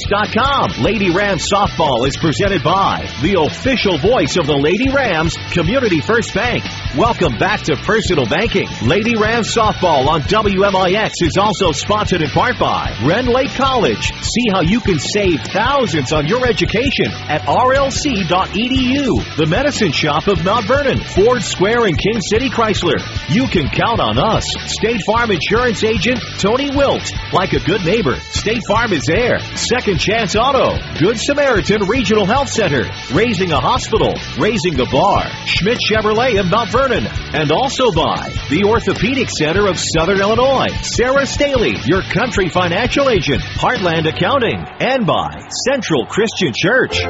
WMIX.com. Lady Rams Softball is presented by the official voice of the Lady Rams, Community First Bank. Welcome back to Personal Banking. Lady Rams Softball on WMIX is also sponsored in part by Ren Lake College. See how you can save thousands on your education at rlc.edu. The Medicine Shop of Mount Vernon, Ford Square and King City Chrysler. You can count on us. State Farm Insurance Agent Tony Wilt. Like a good neighbor, State Farm is there. Second Chance Auto. Good Samaritan Regional Health Center. Raising a Hospital. Raising the Bar. Schmidt Chevrolet of Mount Vernon. And also by the Orthopedic Center of Southern Illinois. Sarah Staley, your country financial agent. Heartland Accounting. And by Central Christian Church.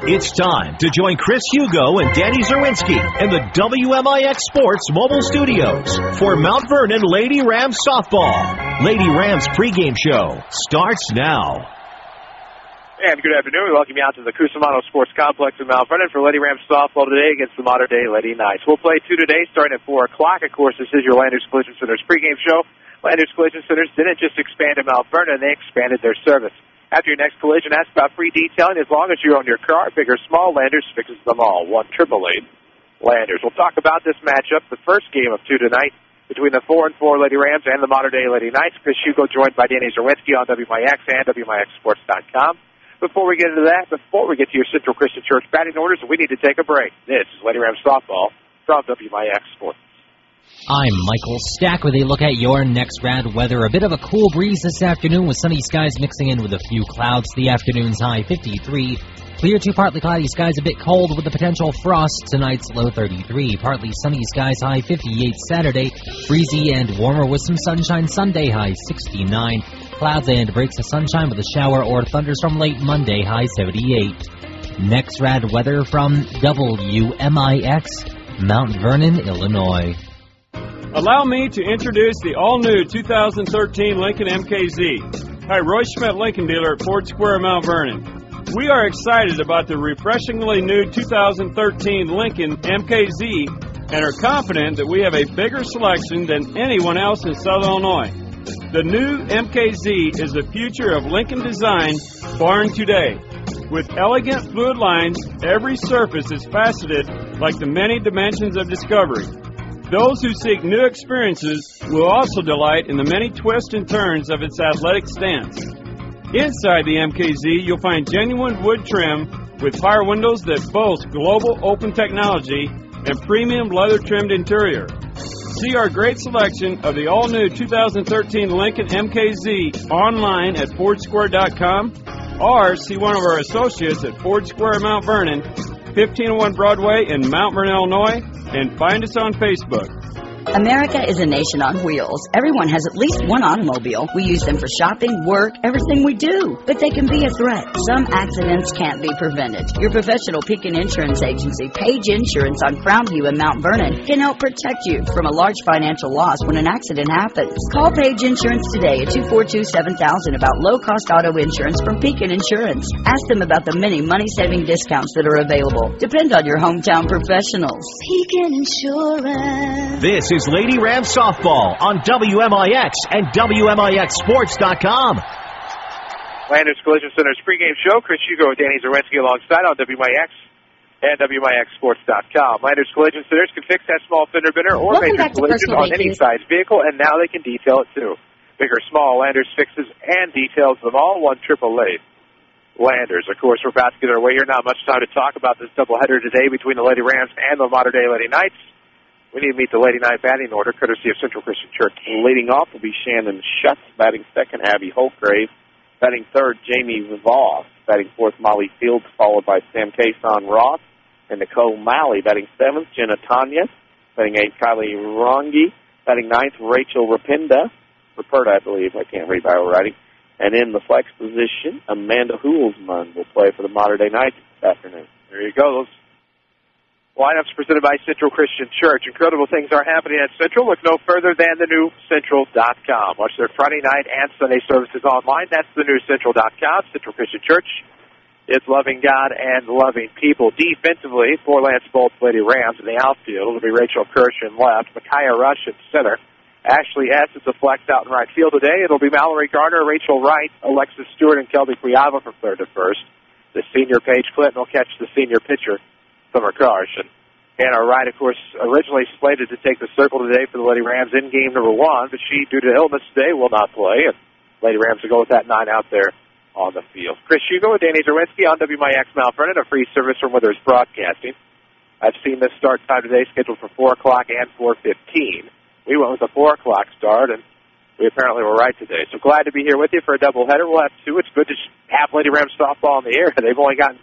It's time to join Chris Hugo and Danny Czerwinski in the WMIX Sports Mobile Studios for Mount Vernon Lady Rams Softball. Lady Rams pregame show starts now. And good afternoon. We welcome you out to the Cusimano Sports Complex in Mount Vernon for Lady Rams Softball today against the Modern Day Lady Knights. We'll play two today starting at 4 o'clock. Of course, this is your Landers Collision Center's pregame show. Landers Collision Centers didn't just expand in Mount Vernon, they expanded their service. After your next collision, ask about free detailing. As long as you own your car, big or small, Landers fixes them all. 1-888 Landers. We'll talk about this matchup, the first game of two tonight, between the 4-4 Lady Rams and the Modern Day Lady Knights. Chris Hugo joined by Danny Czerwinski on WMIX and WMIXSports.com. Before we get into that, before we get to your Central Christian Church batting orders, we need to take a break. This is Lady Rams Softball from WMIX Sports. I'm Michael Stack with a look at your next round weather. A bit of a cool breeze this afternoon with sunny skies mixing in with a few clouds. The afternoon's high 53. Clear to partly cloudy skies, a bit cold with the potential frost. Tonight's low 33. Partly sunny skies, high 58 Saturday. Breezy and warmer with some sunshine Sunday, high 69. Clouds and breaks of sunshine with a shower or thunderstorm late Monday, high 78. Next round weather from WMIX, Mount Vernon, Illinois. Allow me to introduce the all-new 2013 Lincoln MKZ. Hi, Roy Schmidt, Lincoln dealer at Ford Square, Mount Vernon. We are excited about the refreshingly new 2013 Lincoln MKZ and are confident that we have a bigger selection than anyone else in Southern Illinois. The new MKZ is the future of Lincoln design born today. With elegant fluid lines, every surface is faceted like the many dimensions of discovery. Those who seek new experiences will also delight in the many twists and turns of its athletic stance. Inside the MKZ, you'll find genuine wood trim with fire windows that boast global open technology and premium leather-trimmed interior. See our great selection of the all-new 2013 Lincoln MKZ online at FordSquare.com or see one of our associates at Ford Square, Mount Vernon, 1501 Broadway in Mount Vernon, Illinois, and find us on Facebook. America is a nation on wheels. Everyone has at least one automobile. We use them for shopping, work, everything we do. But they can be a threat. Some accidents can't be prevented. Your professional Pekin Insurance Agency, Page Insurance on Crownview in Mount Vernon, can help protect you from a large financial loss when an accident happens. Call Page Insurance today at 242-7000 about low-cost auto insurance from Pekin Insurance. Ask them about the many money-saving discounts that are available. Depend on your hometown professionals. Pekin Insurance. This is Lady Rams Softball on WMIX and WMIXSports.com. Landers Collision Center's pregame show. Chris Hugo and Danny Czerwinski alongside on WMIX and WMIXSports.com. Landers Collision Centers can fix that small fender bender or major collision on any size vehicle, and now they can detail it too. Big or small, Landers fixes and details them all. 1-888 Landers. Of course, we're about to get our way here. Not much time to talk about this doubleheader today between the Lady Rams and the Modern Day Lady Knights. We need to meet the Lady Knight batting order, courtesy of Central Christian Church. Leading off will be Shannon Schutz, batting second, Abby Holtgrave, batting third, Jamie Voss, batting fourth, Molly Fields, followed by Sam Kason Ross, and Nicole Malley, batting seventh, Jenna Tanya, batting eighth, Kylie Rongi, batting ninth, Rachel Raperda, I believe, I can't read Bible writing, and in the flex position, Amanda Hulsman will play for the Modern Day Knights this afternoon. There you go, those lineups presented by Central Christian Church. Incredible things are happening at Central. Look no further than the new Central.com. Watch their Friday night and Sunday services online. That's the new Central.com. Central Christian Church is loving God and loving people. Defensively, for Lance Bolt's Lady Rams in the outfield, it'll be Rachel Kirsch in left, Micaiah Rush at center, Ashley S. is a flex out in right field today. It'll be Mallory Garner, Rachel Wright, Alexis Stewart, and Kelby Quiava from third to first. The senior Paige Clinton will catch the senior pitcher, Summer Karsh. And Hannah Wright, of course, originally slated to take the circle today for the Lady Rams in game number 1, but she, due to illness today, will not play. And Lady Rams will go with that 9 out there on the field. Chris Hugo and Danny Czerwinski on WMIX Mount Vernon, a free service from Withers Broadcasting. I've seen this start time today scheduled for 4 o'clock and 4:15. We went with a 4 o'clock start, and we apparently were right today. So glad to be here with you for a doubleheader. We'll have 2. It's good to have Lady Rams softball in the air. They've only gotten,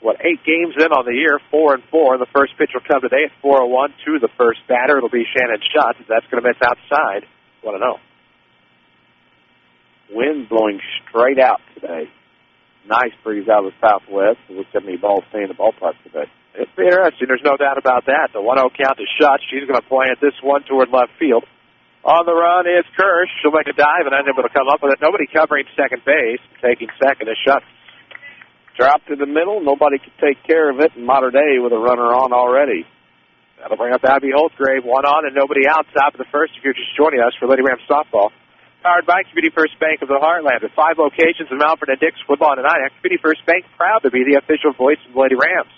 8 games in on the year, 4-4. The first pitch will come today at 4:01 to the first batter. It'll be Shannon Schutz. That's going to miss outside. Want to know? Wind blowing straight out today. Nice breeze out of the southwest. It looks like any balls stay in the ballpark today. It's interesting. There's no doubt about that. The 1-0 count to Schutz. She's going to plant this one toward left field. On the run is Kirsch. She'll make a dive and unable to come up with it. Nobody covering second base. Taking second is Schutz. Drop to the middle. Nobody could take care of it. And Mater Dei with a runner on already. That'll bring up Abby Holtgrave. 1 on and nobody out. Top of the first if you're just joining us for Lady Rams softball. Powered by Community First Bank of the Heartland. With 5 locations in Mount Vernon, Dix, Woodlawn, and Nyack, Community First Bank proud to be the official voice of the Lady Rams.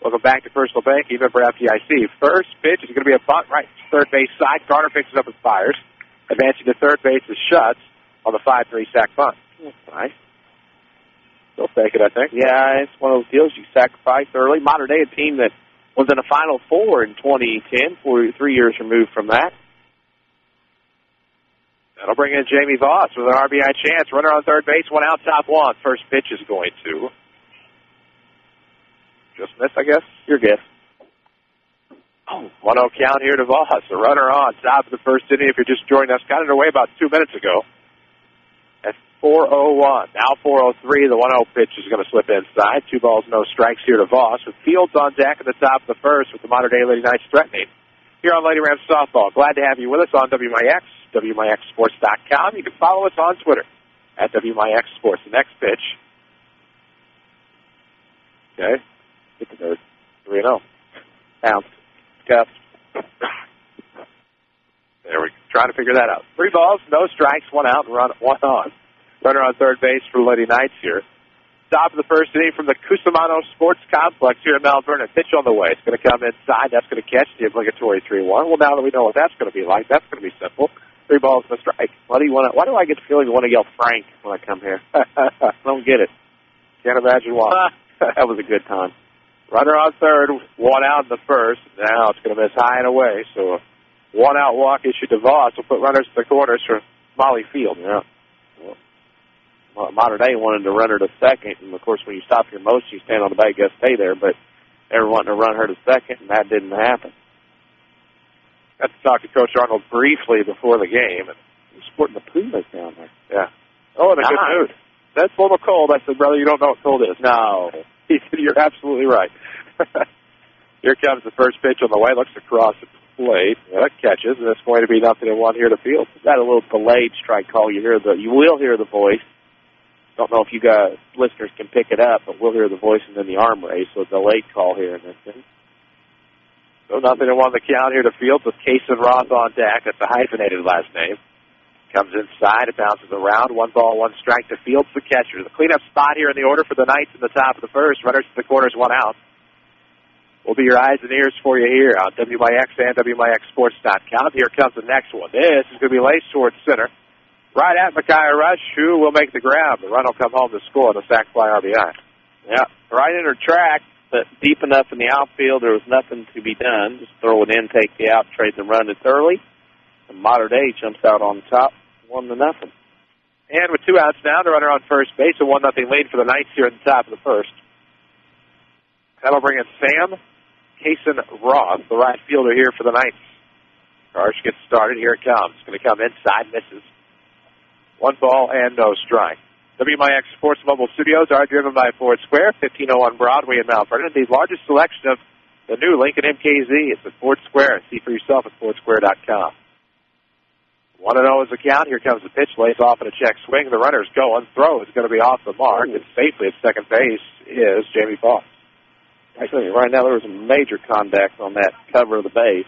Welcome back to Personal Banking, member FDIC. First pitch is going to be a bunt right to third base side. Garner picks it up and fires. Advancing to third base is Schutz on the 5-3 sack bunt. That's nice. They'll take it, I think. Yeah, it's one of those deals you sacrifice early. Mater Dei, a team that was in the Final Four in 2010, 3 years removed from that. That'll bring in Jamie Voss with an RBI chance. Runner on third base, 1 out, top 1. First pitch is going to just miss, I guess. Your guess. 1-0 count here to Voss. A runner on top of the first inning. If you're just joining us, got underway about 2 minutes ago. At 4:01. Now 4:03. The 1-0 pitch is going to slip inside. 2 balls, no strikes here to Voss. With Fields on deck at the top of the first with the Mater Dei Lady Knights threatening. Here on Lady Rams Softball. Glad to have you with us on WMIX, WMIXSports.com. You can follow us on Twitter at WMIX Sports. The next pitch. Okay. Get the nerd. 3-0. Bounce. Cup. There we go. Trying to figure that out. 3 balls, no strikes, 1 out, and 1 on. Runner on third base for the Lady Knights here. Top of the first inning from the Cusimano Sports Complex here in Mount Vernon. Pitch on the way. It's going to come inside. That's going to catch the obligatory 3-1. Well, now that we know what that's going to be like, that's going to be simple. 3 balls and a strike. Why do I get the feeling you want to yell Frank when I come here? I don't get it. Can't imagine why. That was a good time. Runner on third, 1 out in the first. Now it's going to miss high and away. So a 1 out walk issued to Voss will put runners to the corners for Molly Field. Yeah. Well, Mater Dei wanted to run her to second, and of course, when you stop your motion, you stand on the bag, you got to stay there. But they were wanting to run her to second, and that didn't happen. Got to talk to Coach Arnold briefly before the game. And he's sporting the Pumas down there. Yeah. Oh, in a good mood. That's full of cold. I said, brother, you don't know what cold is. No. He said, you're absolutely right. Here comes the first pitch on the way. Looks across the plate. That catches, and it's going to be 0-1 here to Field. Got a little delayed strike call. You will hear the voice. Don't know if you guys, listeners, can pick it up, but we'll hear the voice and then the arm raise. So a delayed call here in this thing. So 0-1 the count here to Field with Kason Roth on deck. That's a hyphenated last name. Comes inside. It bounces around. 1 ball, 1 strike to Fields, the catcher. The cleanup spot here in the order for the Knights in the top of the first. Runners to the corners, 1 out. We'll be your eyes and ears for you here on WMIX and WMIXSports.com. Here comes the next one. This is going to be laced towards center. Right at Micaiah Rush, who will make the grab. The run will come home to score on the sac fly RBI. Yeah, right in her track, but deep enough in the outfield, there was nothing to be done. Just throw it in, take the out, trade the run. It's early. And Mater Dei jumps out on top, 1-0. And with 2 outs now, the runner on first base, a 1-0 lead for the Knights here at the top of the first. That'll bring in Sam Kason Roth, the right fielder here for the Knights. Karsh gets started. Here it comes. It's going to come inside, misses. 1 ball and no strike. WMIX Sports Mobile Studios are driven by Ford Square, 1501 Broadway in Mount Vernon. The largest selection of the new Lincoln MKZ. It's at Ford Square. See for yourself at FordSquare.com. 1-0 is the count. Here comes the pitch. Lays off in a check swing. The runner's going. Throw is going to be off the mark. And safely at second base is Jamie Foss. Actually, right now there was a major contact on that cover of the base.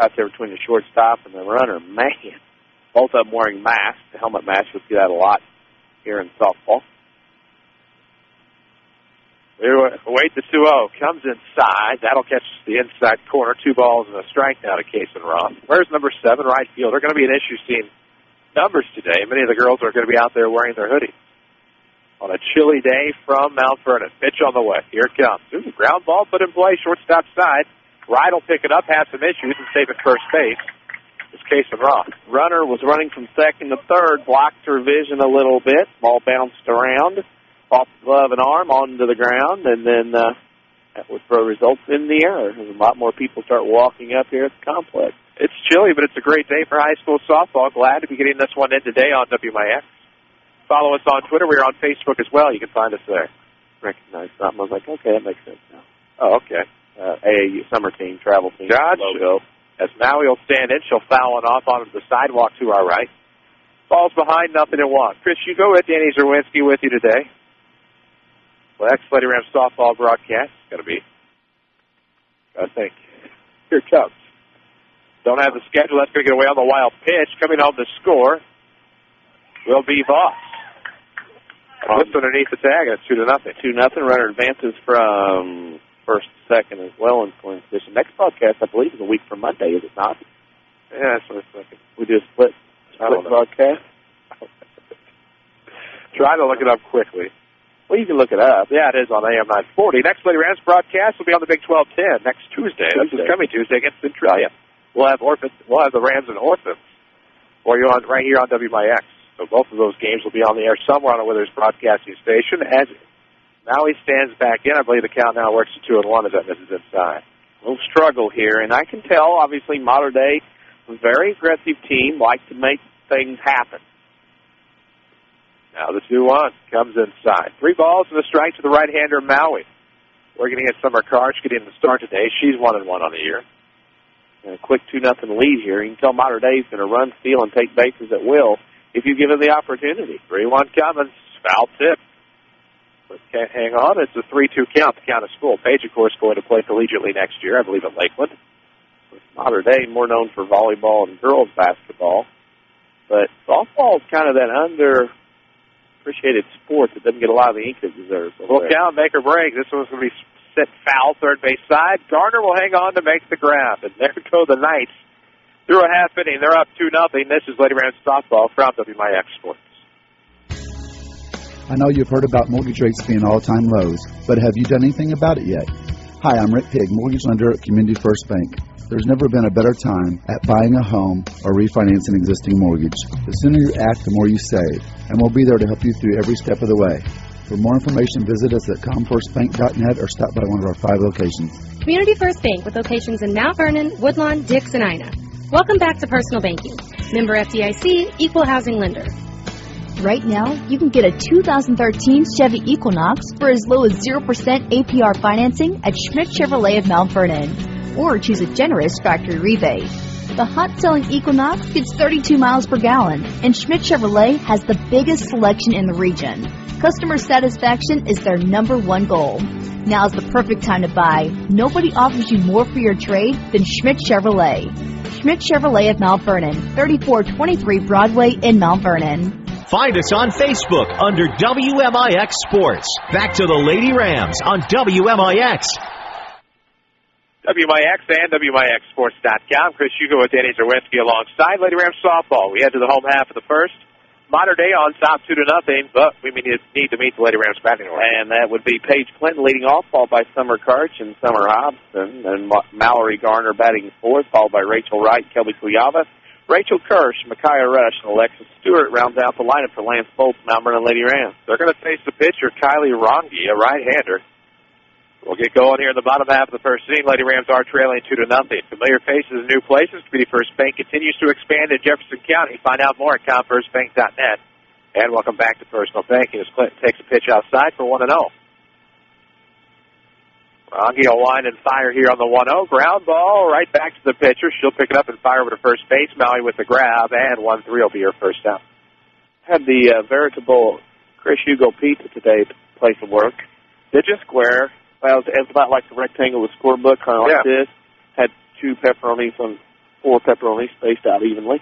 out there between the shortstop and the runner. Man, both of them wearing masks. The helmet mask, you'll see that a lot here in softball. Wait, the 2-0 comes inside. That'll catch the inside corner. 2 balls and a strike now to Case and Ross. Where's number 7, right field? They're going to be an issue seeing numbers today. Many of the girls are going to be out there wearing their hoodies. On a chilly day from Mount Vernon. Pitch on the way. Here it comes. Ooh, ground ball put in play. Shortstop side. Ride will pick it up, have some issues, and save it first base. It's Case and Ross. Runner was running from second to third. Blocked her vision a little bit. Ball bounced around. Off the glove and arm onto the ground, and then that would throw results in the air. A lot more people start walking up here at the complex. It's chilly, but it's a great day for high school softball. Glad to be getting this one in today on WMIX. Follow us on Twitter. We're on Facebook as well. You can find us there. Recognize something. I was like, okay, that makes sense now. Oh, okay. AAU summer team, travel team. Gotcha. Logo. As Maui will stand in, she'll foul it off onto the sidewalk to our right. Ball's behind, 0-1. Chris Hugo with Danny Czerwinski with you today. Well, that's Lady Rams softball broadcast. It's going to be, I think. Here it comes. Don't have the schedule. That's going to get away on the wild pitch. Coming home to score will be Voss. Flips underneath the tag, and it's 2-0. 2-0. Runner advances from first to second as well in scoring position. Next broadcast, I believe, is a week from Monday, is it not? Yeah, that's what I was thinking. We do a split broadcast? Try to look it up quickly. Well, you can look it up. Yeah, it is on AM 940. Next Lady Rams broadcast will be on the Big 12-10 next Tuesday. This is coming Tuesday against Centralia. We'll have the Rams and Orphans for you on right here on WMIX. So both of those games will be on the air somewhere on the Withers broadcasting station. As Maui stands back in, I believe the count now works to 2-1 as that misses inside. A little struggle here, and I can tell, obviously, Mater Dei, a very aggressive team, like to make things happen. Now the 2-1 comes inside. 3 balls and a strike to the right-hander, Maui. We're going to get Summer Karch getting the start today. She's 1-1 on the year. And a quick 2-0 lead here. You can tell Mater Dei is going to run, steal, and take bases at will if you give them the opportunity. 3-1 coming. Foul tip. But can't hang on. It's a 3-2 count. The count is full. Paige, of course, going to play collegiately next year, I believe, at Lakeland. Mater Dei, more known for volleyball and girls basketball. But softball is kind of that appreciated sport that doesn't get a lot of the ink it deserves. Full count, make or break. This one's going to be set foul, third base side. Garner will hang on to make the grab. And there go the Knights. Through a half inning, they're up 2-0. This is Lady Rams softball from WMIX Sports. I know you've heard about mortgage rates being all-time lows, but have you done anything about it yet? Hi, I'm Rick Pigg, mortgage lender at Community First Bank. There's never been a better time at buying a home or refinancing an existing mortgage. The sooner you act, the more you save, and we'll be there to help you through every step of the way. For more information, visit us at comfirstbank.net or stop by one of our 5 locations. Community First Bank with locations in Mount Vernon, Woodlawn, Dix, and Ina. Welcome back to Personal Banking. Member FDIC, Equal Housing Lender. Right now, you can get a 2013 Chevy Equinox for as low as 0% APR financing at Schmidt Chevrolet of Mount Vernon, or choose a generous factory rebate. The hot-selling Equinox gets 32 miles per gallon, and Schmidt Chevrolet has the biggest selection in the region. Customer satisfaction is their #1 goal. Now's the perfect time to buy. Nobody offers you more for your trade than Schmidt Chevrolet. Schmidt Chevrolet of Mount Vernon, 3423 Broadway in Mount Vernon. Find us on Facebook under WMIX Sports. Back to the Lady Rams on WMIX. WMIX and WMIXSports.com. Chris Hugo with Danny Czerwinski alongside Lady Rams softball. We head to the home half of the first. Mater Dei on top 2-0, but we need to meet the Lady Rams batting order. And that would be Paige Clinton leading off, followed by Summer Karch and Summer Hobson, and Mallory Garner batting fourth, followed by Rachel Wright, Kelby Kuyava, Rachel Kirsch, Micaiah Rush, and Alexis Stewart rounds out the lineup for Lance Bolts, Mount Vernon Lady Rams. They're going to face the pitcher, Kylie Rongi, a right-hander. We'll get going here in the bottom half of the first inning. Lady Rams are trailing 2-0. Familiar faces and new places. Community First Bank continues to expand in Jefferson County. Find out more at comfirstbank.net. And welcome back to Personal Banking as Clinton takes a pitch outside for 1-0. Rongi will wind and fire here on the 1-0. Ground ball right back to the pitcher. She'll pick it up and fire over to first base. Maui with the grab, and 1-3 will be her first out. Had the veritable Chris Hugo pizza today to place of work. Did you? Square. Well, it was about like the rectangle of the scorebook, kind of like this. Had 2 pepperonis on 4 pepperoni spaced out evenly.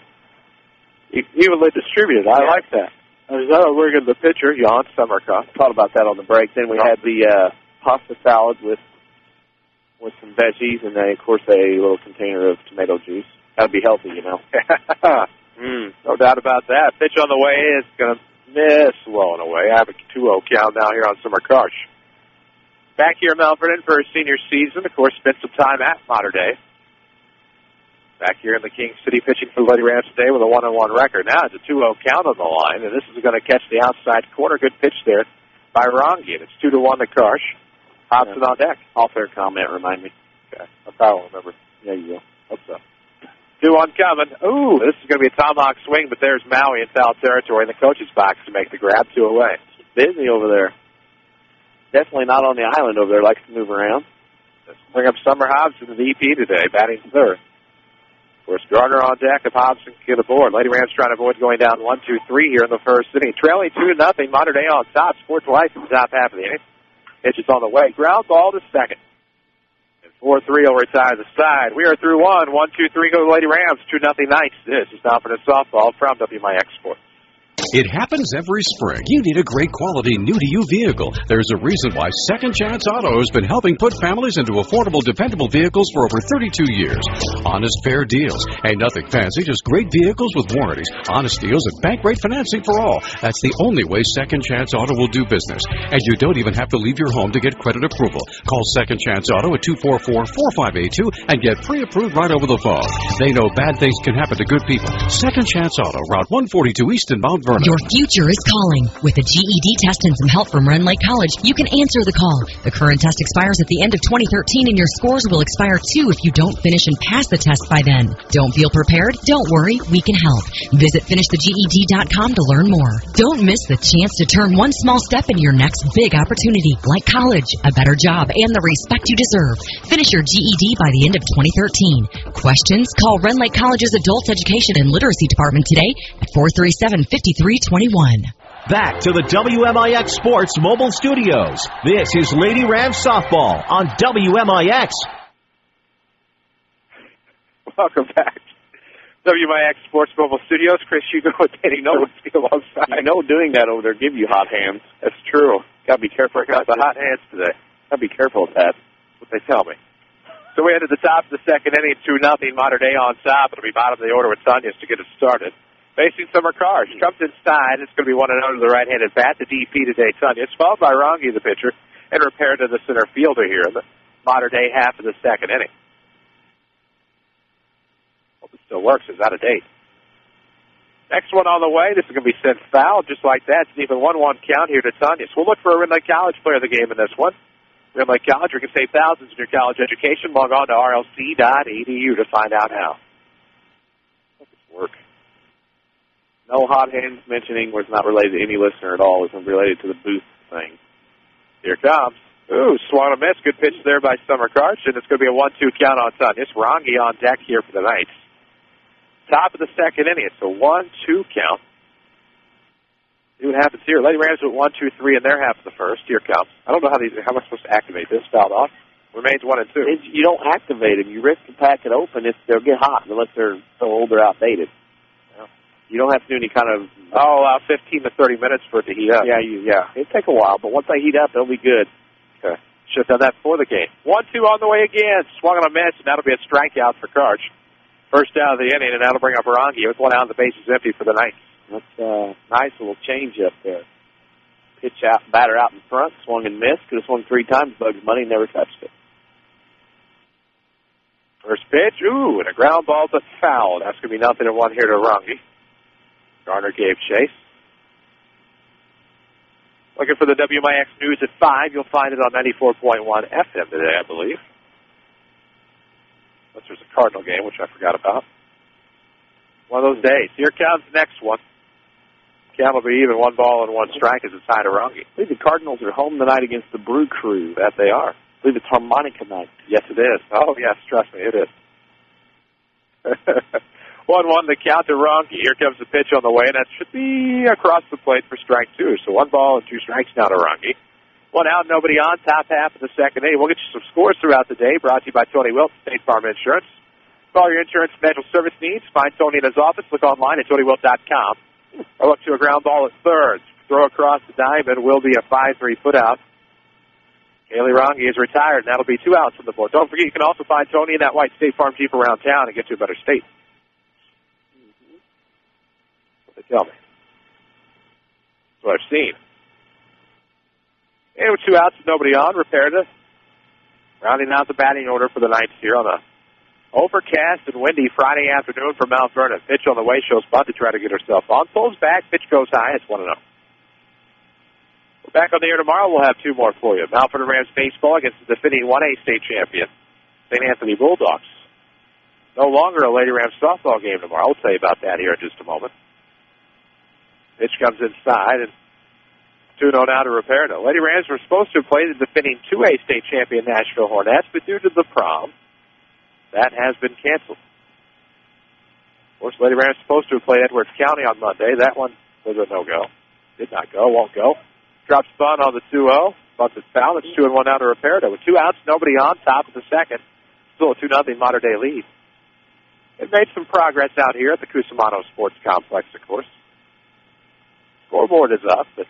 Evenly distributed. I like that. We're getting the pitcher, Jan Summercott. Thought about that on the break. Then we had the pasta salad with some veggies and, of course, a little container of tomato juice. That would be healthy, you know. No doubt about that. Pitch on the way is going to miss low and away. I have a 2-0 count now here on Summer Karsh. Back here in Mount Vernon for his senior season. Of course, spent some time at Mater Dei. Back here in the King City pitching for the Lady Rams today with a 1-1 record. Now it's a 2-0 count on the line, and this is going to catch the outside corner. Good pitch there by Rongi, and it's 2-1 to Karsh. Hobson on deck. Off-air comment, remind me. Okay. I probably remember. Yeah, you will. Hope so. 2-1 coming. Ooh, this is going to be a tomahawk swing, but there's Maui in foul territory in the coach's box to make the grab. 2 away. It's busy over there. Definitely not on the island over there. Likes to move around. Let's bring up Summer Hobson to the EP today, batting third. Of course, Gardner on deck if Hobson can get aboard. Lady Rams trying to avoid going down 1-2-3 here in the first inning. Trailing 2-0. Mater Dei on top. Scored twice in the top half of the inning. Pitch is on the way. Ground ball to second. And 4-3 will retire the side. We are through 1. 1-2-3 go to Lady Rams. 2-0 Knights. This is Confidence Softball from WMIX Sports. It happens every spring. You need a great quality new-to-you vehicle. There's a reason why Second Chance Auto has been helping put families into affordable, dependable vehicles for over 32 years. Honest, fair deals. Ain't nothing fancy, just great vehicles with warranties. Honest deals and bank rate financing for all. That's the only way Second Chance Auto will do business. And you don't even have to leave your home to get credit approval. Call Second Chance Auto at 244-4582 and get pre-approved right over the phone. They know bad things can happen to good people. Second Chance Auto, Route 142 East in Mount Vernon. Your future is calling. With a GED test and some help from Ren Lake College, you can answer the call. The current test expires at the end of 2013, and your scores will expire too if you don't finish and pass the test by then. Don't feel prepared? Don't worry, we can help. Visit finishtheged.com to learn more. Don't miss the chance to turn one small step in your next big opportunity, like college, a better job, and the respect you deserve. Finish your GED by the end of 2013. Questions? Call Ren Lake College's Adult Education and Literacy Department today at 437-5321. Back to the WMIX Sports Mobile Studios. This is Lady Rams Softball on WMIX. Welcome back. WMIX Sports Mobile Studios. Chris Hugo with Danny Nowinski alongside. You know, doing that over there give you hot hands. That's true. Got to be careful. I got the hot hands today. Got to be careful with that. What they tell me. So we head to the top of the second inning, 2-0. Mater Dei on top. It'll be bottom of the order with Tanyas to get it started. Facing Summer Karsh. Comes inside. It's going to be 1-0 to the right-handed bat. The DP today, Tanyas, followed by Rongi, the pitcher, and repaired to the center fielder here in the Mater Dei half of the second inning. Hope it still works. It's out of date. Next one on the way. This is going to be sent foul just like that. It's an even 1-1 count here to Tanyas. We'll look for a Ren Lake College player of the game in this one. Ren Lake College, you can save thousands in your college education. Log on to rlc.edu to find out how. Hope it's work. No hot hands mentioning was not related to any listener at all. It was related to the booth thing. Here comes. Ooh, swung a miss. Good pitch there by Summer Karsh, and it's going to be a 1-2 count on Tanyas. Rongi on deck here for the Knights. Top of the second inning. It's a 1-2 count. See what happens here. Lady Rams with 1-2-3 in their half of the first. Here comes. I don't know how am I supposed to activate this? Fouled off. Remains 1-2. You don't activate them. You risk to pack it open. They'll get hot unless they're so old or outdated. You don't have to do any kind of... 15 to 30 minutes for it to heat up. Yeah. It'll take a while, but once they heat up, they'll be good. Okay. Should have done that before the game. 1-2 on the way again. Swung on a miss, and that'll be a strikeout for Karsh. First out of the inning, and that'll bring up Rongi with 1 out, and the base is empty for the Knights. That's a nice little change up there. Pitch out, batter out in front, swung and missed. Could have swung 3 times. Bugs Money never touched it. First pitch, and a ground ball to foul. That's going to be 0-1 here to Rongi. Garner gave chase. Looking for the WMIX News at 5. You'll find it on 94.1 FM today, I believe. Unless there's a Cardinal game, which I forgot about. One of those days. Here comes the next one. Count will be even 1 ball and 1 strike as it's high to Rongi. I believe the Cardinals are home tonight against the Brew Crew. That they are. I believe it's harmonica night. Yes, it is. Oh, yes, trust me, it is. 1-1 the count to Rongi. Here comes the pitch on the way, and that should be across the plate for strike 2. So 1 ball and 2 strikes now to Rongi. 1 out, nobody on, top half of the second inning. We'll get you some scores throughout the day, brought to you by Tony Wilson, State Farm Insurance. For all your insurance and financial service needs, find Tony in his office. Look online at TonyWilt.com. Or look to a ground ball at third. Throw across the diamond will be a 5-3 put out. Kaylee Rongi is retired, and that'll be 2 outs from the board. Don't forget, you can also find Tony in that white State Farm Jeep around town and get to a better state. That's what they tell me. That's what I've seen. And with 2 outs, nobody on, Reperta rounding out the batting order for the Knights here on a overcast and windy Friday afternoon for Mount Vernon. Pitch on the way, shows bunt to try to get herself on. Pulls back, pitch goes high, it's 1-0. We're back on the air tomorrow. We'll have 2 more for you. Mount Vernon Rams baseball against the defending 1A state champion, St. Anthony Bulldogs. No longer a Lady Rams softball game tomorrow. I'll tell you about that here in just a moment. Pitch comes inside, and 2-0 now to Reperta. Lady Rams were supposed to play the defending 2A state champion Nashville Hornets, but due to the prom, that has been canceled. Of course, Lady Rams supposed to play Edwards County on Monday. That one was a no-go. Did not go, won't go. Drops bunt on the 2-0. Bunt is foul. It's 2-1 now to Reperta. With 2 outs, nobody on, top of the second. Still a 2-0 Mater Dei lead. It made some progress out here at the Cusimano Sports Complex, of course. Scoreboard is up, but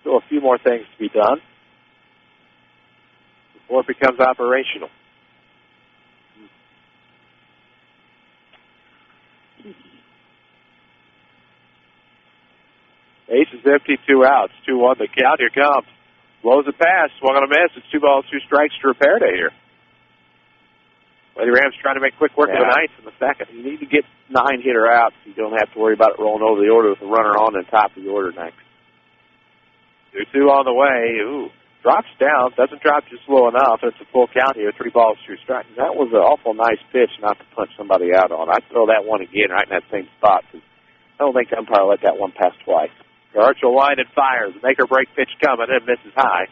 still a few more things to be done before it becomes operational. Base is empty, 2 outs. 2-1 the count. Here comes. Blows a pass. Swung on a miss. It's 2 balls, 2 strikes to Reperta here. Lady Rams trying to make quick work of the Knights in the second. You need to get 9 hitter outs. You don't have to worry about it rolling over the order with a runner on the top of the order next. 2-2 on the way. Ooh. Drops down. Doesn't drop just low enough. It's a full count here. 3 balls, 2 strikes. That was an awful nice pitch not to punch somebody out on. I'd throw that one again right in that same spot. I don't think the umpire let that one pass twice. Garch will line and fires. Make-or-break pitch coming and misses high.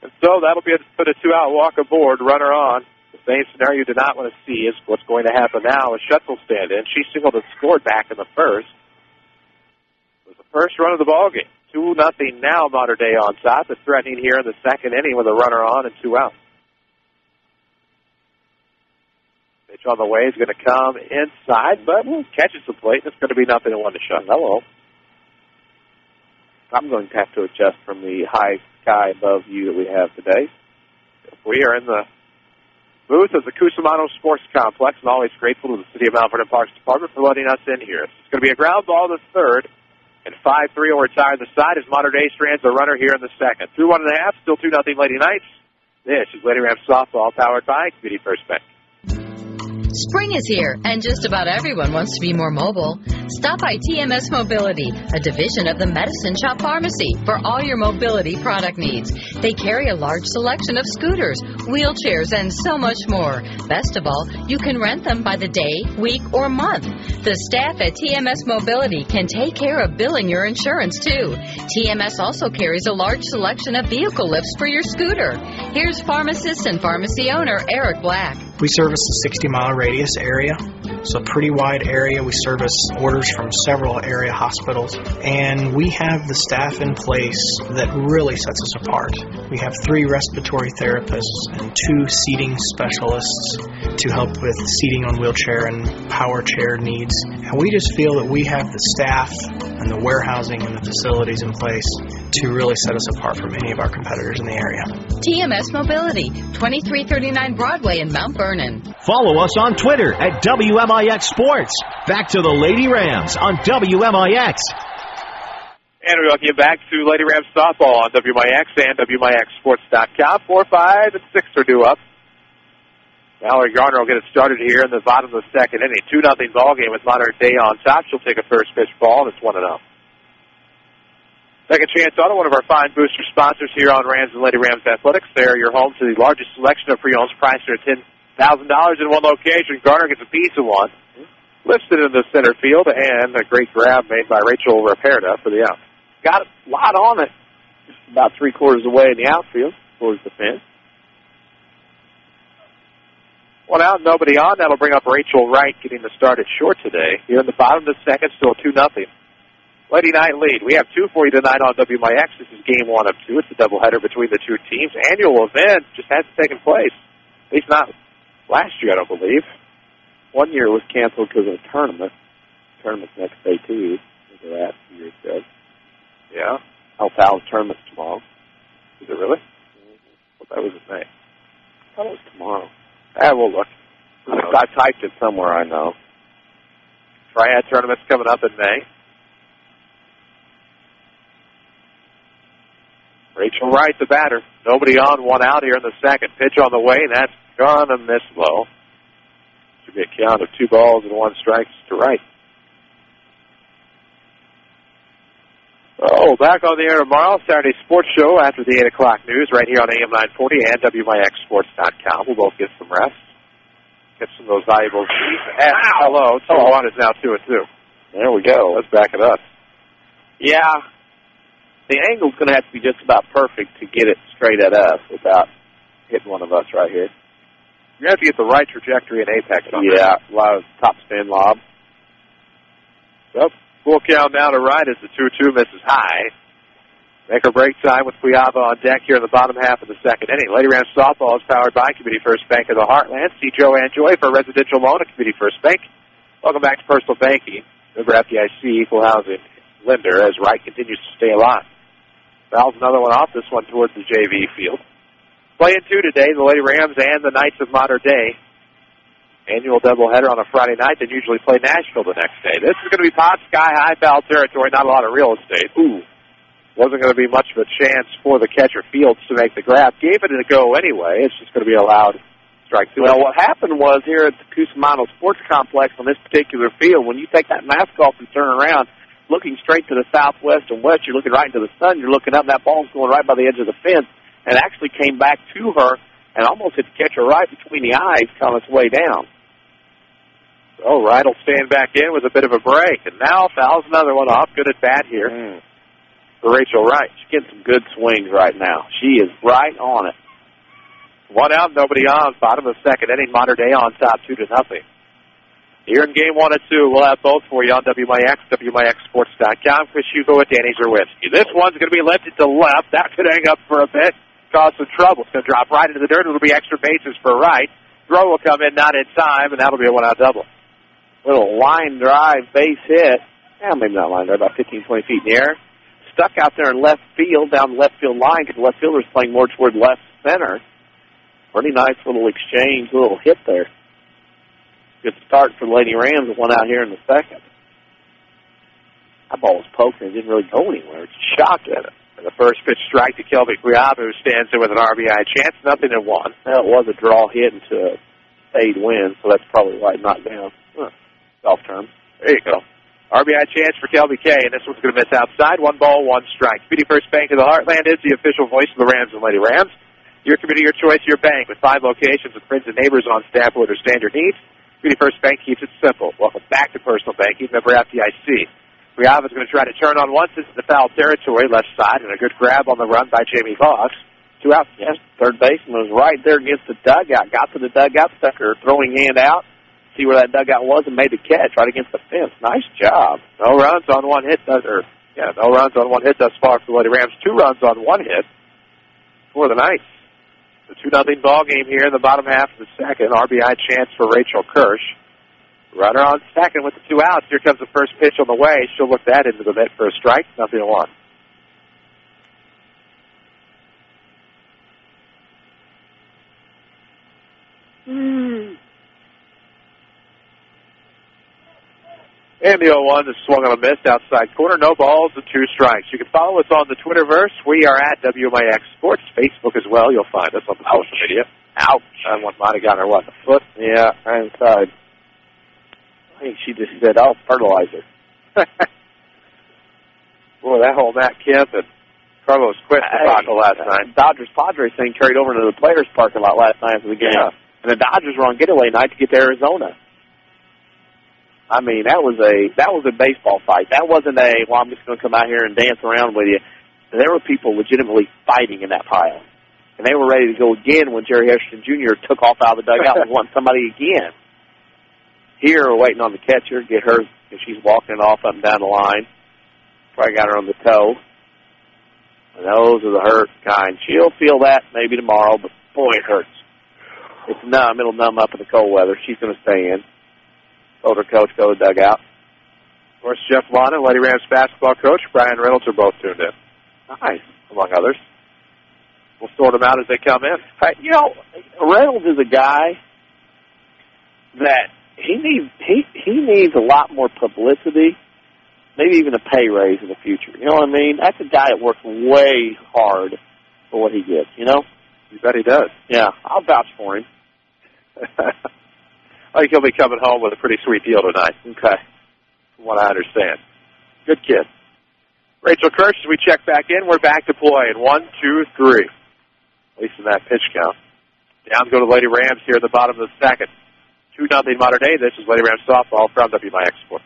And so that'll be put a 2-out walk aboard, runner on. The same scenario you did not want to see is what's going to happen now as Schutz will stand in. She singled and scored back in the first. It was the first run of the ballgame. 2-0 now, Mater Dei on top. It's threatening here in the second inning with a runner on and 2 outs. Pitch on the way is going to come inside, but catches the plate. It's going to be 0-1 to Schutz. Hello. I'm going to have to adjust from the high sky above you that we have today. We are in the booth of the Cusimano Sports Complex, and always grateful to the City of Mount Vernon Parks Department for letting us in here. It's going to be a ground ball to third, and 5-3 will retire the side as Mater Dei strands the runner here in the second. Through 1.5, still 2-0 Lady Knights. This is Lady Rams Softball, powered by Community First Bank. Spring is here, and just about everyone wants to be more mobile. Stop by TMS Mobility, a division of the Medicine Shop Pharmacy, for all your mobility product needs. They carry a large selection of scooters, wheelchairs, and so much more. Best of all, you can rent them by the day, week, or month. The staff at TMS Mobility can take care of billing your insurance, too. TMS also carries a large selection of vehicle lifts for your scooter. Here's pharmacist and pharmacy owner Eric Black. We service a 60-mile radius area, so a pretty wide area. We service orders from several area hospitals, and we have the staff in place that really sets us apart. We have 3 respiratory therapists and 2 seating specialists to help with seating on wheelchair and power chair needs. And we just feel that we have the staff and the warehousing and the facilities in place to really set us apart from any of our competitors in the area. TMS Mobility, 2339 Broadway in Mount Vernon. Follow us on Twitter at WMIX Sports. Back to the Lady Rams on WMIX. And we welcome you back to Lady Rams Softball on WMIX and WMIXSports.com. 4, 5, and 6 are due up. Mallory Garner will get it started here in the bottom of the second inning. 2-0 ball game with Mater Dei on top. She'll take a first pitch ball, and it's 1-0. Second Chance Auto, one of our fine booster sponsors here on Rams and Lady Rams Athletics. They're your home to the largest selection of pre-owns priced at $10,000 in one location. Garner gets a piece of one. Lifts it in the center field, and a great grab made by Rachel Reperta for the out. Got a lot on it. About 3/4 away in the outfield towards the fence. 1 out, nobody on. That'll bring up Rachel Wright getting the start at short today. Here in the bottom of the second, still 2-0. Lady Knight lead. We have 2 for you tonight on WMIX. This is game 1 of 2. It's a doubleheader between the 2 teams. Annual event just hasn't taken place. At least not last year, I don't believe. One year it was canceled because of a tournament. Tournament's next day, too. Look at that, 2 years ago. Yeah? Alpha's tournament's tomorrow. Is it really? Well, that was in May. I thought it was tomorrow. We'll look. I typed it somewhere, I know. Triad tournament's coming up in May. Rachel Wright, the batter. Nobody on, one out here in the second. Pitch on the way, and that's gonna miss low. Should be a count of 2 balls and 1 strike to Wright. Oh, back on the air tomorrow, Saturday Sports Show after the 8 o'clock news right here on AM 940 and WMIXSports.com. We'll both get some rest. Get some of those valuables. Hello, 2-1 is now 2-2. There we go. Let's back it up. Yeah. The angle's going to have to be just about perfect to get it straight at us without hitting one of us right here. You have to get the right trajectory and apex on that. A lot of top spin lob. Yep. Full count now to right as the 2-2 misses high. Make or break time with Cuiava on deck here in the bottom half of the second inning. Lady Rams Softball is powered by Community First Bank of the Heartland. See Joanne Joy for a residential loan at Community First Bank. Welcome back to Personal Banking. Member FDIC, equal housing lender, as Wright continues to stay alive. Fouls another one off, this one towards the JV field. Playing 2 today, the Lady Rams and the Knights of Modern Day. Annual doubleheader on a Friday night, then usually play Nashville the next day. This is going to be pot sky high foul territory, not a lot of real estate. Wasn't going to be much of a chance for the catcher Fields to make the grab. Gave it a go anyway. It's just going to be a loud strike 2. Well, what happened was here at the Cusimano Sports Complex on this particular field, when you take that mask off and turn around, looking straight to the southwest and west, you're looking right into the sun, you're looking up, and that ball's going right by the edge of the fence, and actually came back to her and almost hit the catcher right between the eyes on its way down. So Wright will stand back in with a bit of a break, and now fouls another one off. Good at bat here for Rachel Wright. She's getting some good swings right now. She is right on it. 1 out, nobody on. Bottom of the second inning, Modern Day on top 2-0. Here in game 1 and 2, we'll have both for you on WMIX, WMIXSports.com. Chris Hugo and Danny Czerwinski. This one's going to be lifted to left. That could hang up for a bit, cause some trouble. It's going to drop right into the dirt. It'll be extra bases for Wright. Throw will come in, not in time, and that'll be a 1-out double. Little line drive base hit. Maybe not line drive, about 15, 20 feet in the air. Stuck out there in left field, down the left field line, because the left fielder's playing more toward left center. Pretty nice little exchange, little hit there. Good start for the Lady Rams, 1 out here in the second. That ball was poking. It didn't really go anywhere. Just shocked at it. And the first pitch strike to Kelby Cuiava, who stands in with an RBI chance. 0-1. Well, it was a draw hit into a fade win, so that's probably why it knocked down. Golf term. There you go. RBI chance for Kelby K, and this one's going to miss outside. 1 ball, 1 strike. Community First Bank of the Heartland is the official voice of the Rams and Lady Rams. Your community, your choice, your bank. With 5 locations with friends and neighbors on staff who understand your needs, Community First Bank keeps it simple. Welcome back to Personal Banking. Member FDIC. Cuiava's going to try to turn on once. This is the foul territory, left side, and a good grab on the run by Jamie Voss. 2 outs. Yes, third baseman was right there against the dugout. Got to the dugout, stuck her throwing hand out, see where that dugout was, and made the catch right against the fence. Nice job. No runs on 1 hit. No runs on 1 hit thus far for the Lady Rams. 2 runs on 1 hit for the Knights. The 2-0 ball game here in the bottom half of the second. RBI chance for Rachel Kirsch. Runner on second with the 2 outs. Here comes the first pitch on the way. She'll look that into the net for a strike. 0-1. And the 0-1 is swung on a miss outside corner. No balls and 2 strikes. You can follow us on the Twitterverse. We are at WMIX Sports. Facebook as well. You'll find us on the social media. Ouch. That one might have gotten her, the foot? Yeah, right inside. I think she just said, fertilizer. Boy, that whole Matt Kemp and Carlos quit debacle last night. Dodgers-Padres thing carried over into the Players' parking lot last night for the game. Yeah. And the Dodgers were on getaway night to get to Arizona. I mean, that was a baseball fight. That wasn't I'm just going to come out here and dance around with you. There were people legitimately fighting in that pile. And they were ready to go again when Jerry Heston Jr. took off out of the dugout and wanted somebody again. Here, we're waiting on the catcher, get her, and she's walking off up and down the line. Probably got her on the toe. And those are the hurt kind. She'll feel that maybe tomorrow, but boy, it hurts. It's numb. It'll numb up in the cold weather. She's going to stay in. older coach, go to the dugout. Of course, Jeff Lana, Lady Rams basketball coach, Brian Reynolds are both tuned in. Nice. Among others. We'll sort them out as they come in. You know, Reynolds is a guy that he needs a lot more publicity, maybe even a pay raise in the future. You know what I mean? That's a guy that works way hard for what he gets, you know? You bet he does. Yeah, I'll vouch for him. I think he'll be coming home with a pretty sweet deal tonight. Okay. From what I understand. Good kid. Rachel Kirsch, as we check back in, we're back to play in 1, 2, 3. At least in that pitch count. Down go to Lady Rams here at the bottom of the second. 2-0 Modern Day. This is Lady Rams softball from WMIX Sports.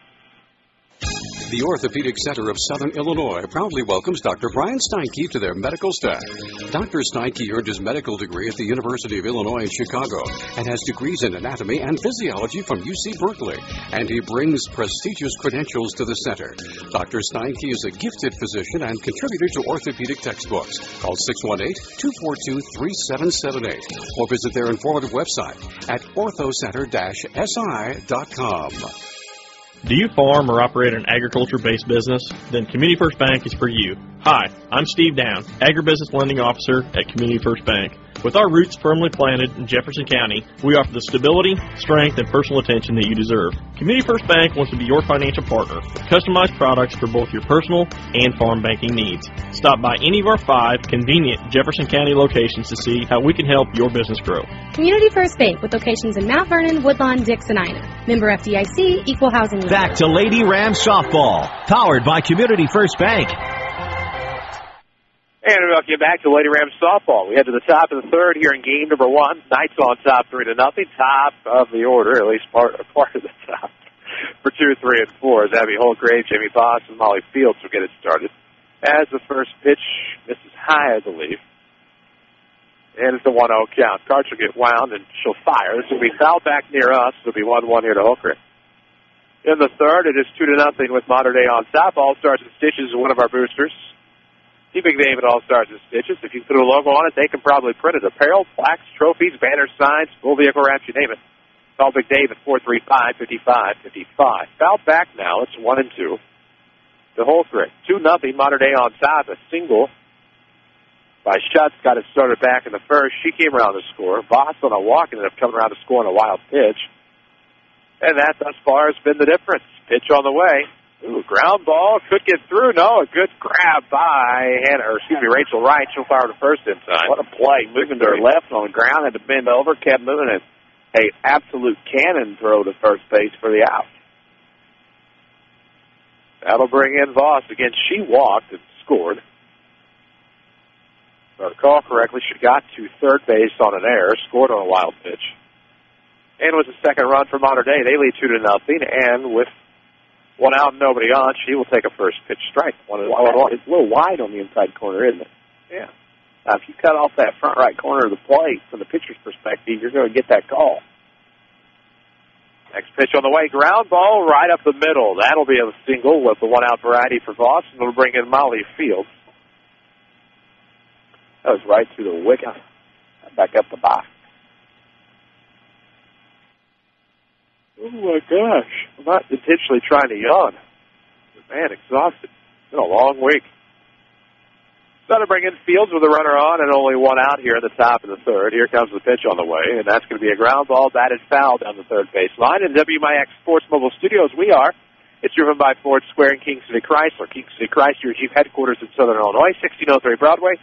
The Orthopedic Center of Southern Illinois proudly welcomes Dr. Brian Steinke to their medical staff. Dr. Steinke earned his medical degree at the University of Illinois in Chicago and has degrees in anatomy and physiology from UC Berkeley. And he brings prestigious credentials to the center. Dr. Steinke is a gifted physician and contributor to orthopedic textbooks. Call 618-242-3778 or visit their informative website at orthocenter-si.com. Do you farm or operate an agriculture-based business? Then Community First Bank is for you. Hi, I'm Steve Down, Agribusiness Lending Officer at Community First Bank. With our roots firmly planted in Jefferson County, we offer the stability, strength, and personal attention that you deserve. Community First Bank wants to be your financial partner with customized products for both your personal and farm banking needs. Stop by any of our 5 convenient Jefferson County locations to see how we can help your business grow. Community First Bank with locations in Mount Vernon, Woodlawn, Dix, and Ina. Member FDIC, Equal Housing Lender. Back to Lady Rams softball, powered by Community First Bank. And we welcome you back to Lady Rams softball. We head to the top of the third here in game number 1. Knights on top 3-0. Top of the order, at least part of the top. For 2, 3, and 4 is Abby Holgrave, Jamie Voss, and Molly Fields will get it started. As the first pitch misses high, I believe. And it's a 1-0 count. Carts will get wound, and she'll fire. This will be foul back near us. It'll be 1-1 here to Holgrave. In the third, it is 2-0 with Modern Day on top. All Stars and Stitches is one of our boosters. Keeping the name at All Stars and Stitches. If you put a logo on it, they can probably print it. Apparel, plaques, trophies, banners, signs, full vehicle wraps, you name it. Call Big Dave at 435-5555. Foul back now. It's 1-2. The Holgrave. 2-0 Modern Day on top. A single by Schutz got it started back in the first. She came around to score. Voss on a walk ended up coming around to score on a wild pitch. And that thus far has been the difference. Pitch on the way. Ooh, ground ball. Could get through. No, a good grab by Rachel Wright. She'll fire to first in time. What a play. Moving to her left on the ground. Had to bend over. Kept moving it. A absolute cannon throw to first base for the out. That'll bring in Voss. Again, she walked and scored. If I recall correctly, she got to third base on an error. Scored on a wild pitch. And it was a second run for Modern Day. They lead 2-0. And with 1 out and nobody on, she will take a first pitch strike. It's a little wide on the inside corner, isn't it? Yeah. Now, if you cut off that front right corner of the plate from the pitcher's perspective, you're going to get that call. Next pitch on the way, ground ball right up the middle. That'll be a single with the 1 out variety for Voss, and it'll bring in Molly Fields. That was right through the wicket. Back up the box. Oh, my gosh. I'm not intentionally trying to yawn. But, man, exhausted. It's been a long week. So to bring in Fields with a runner on and only 1 out here in the top of the third. Here comes the pitch on the way, and that's going to be a ground ball batted foul down the third base line. In WMIX Sports Mobile Studios, we are. It's driven by Ford Square and King City Chrysler. King City Chrysler, your Jeep headquarters in Southern Illinois, 1603 Broadway,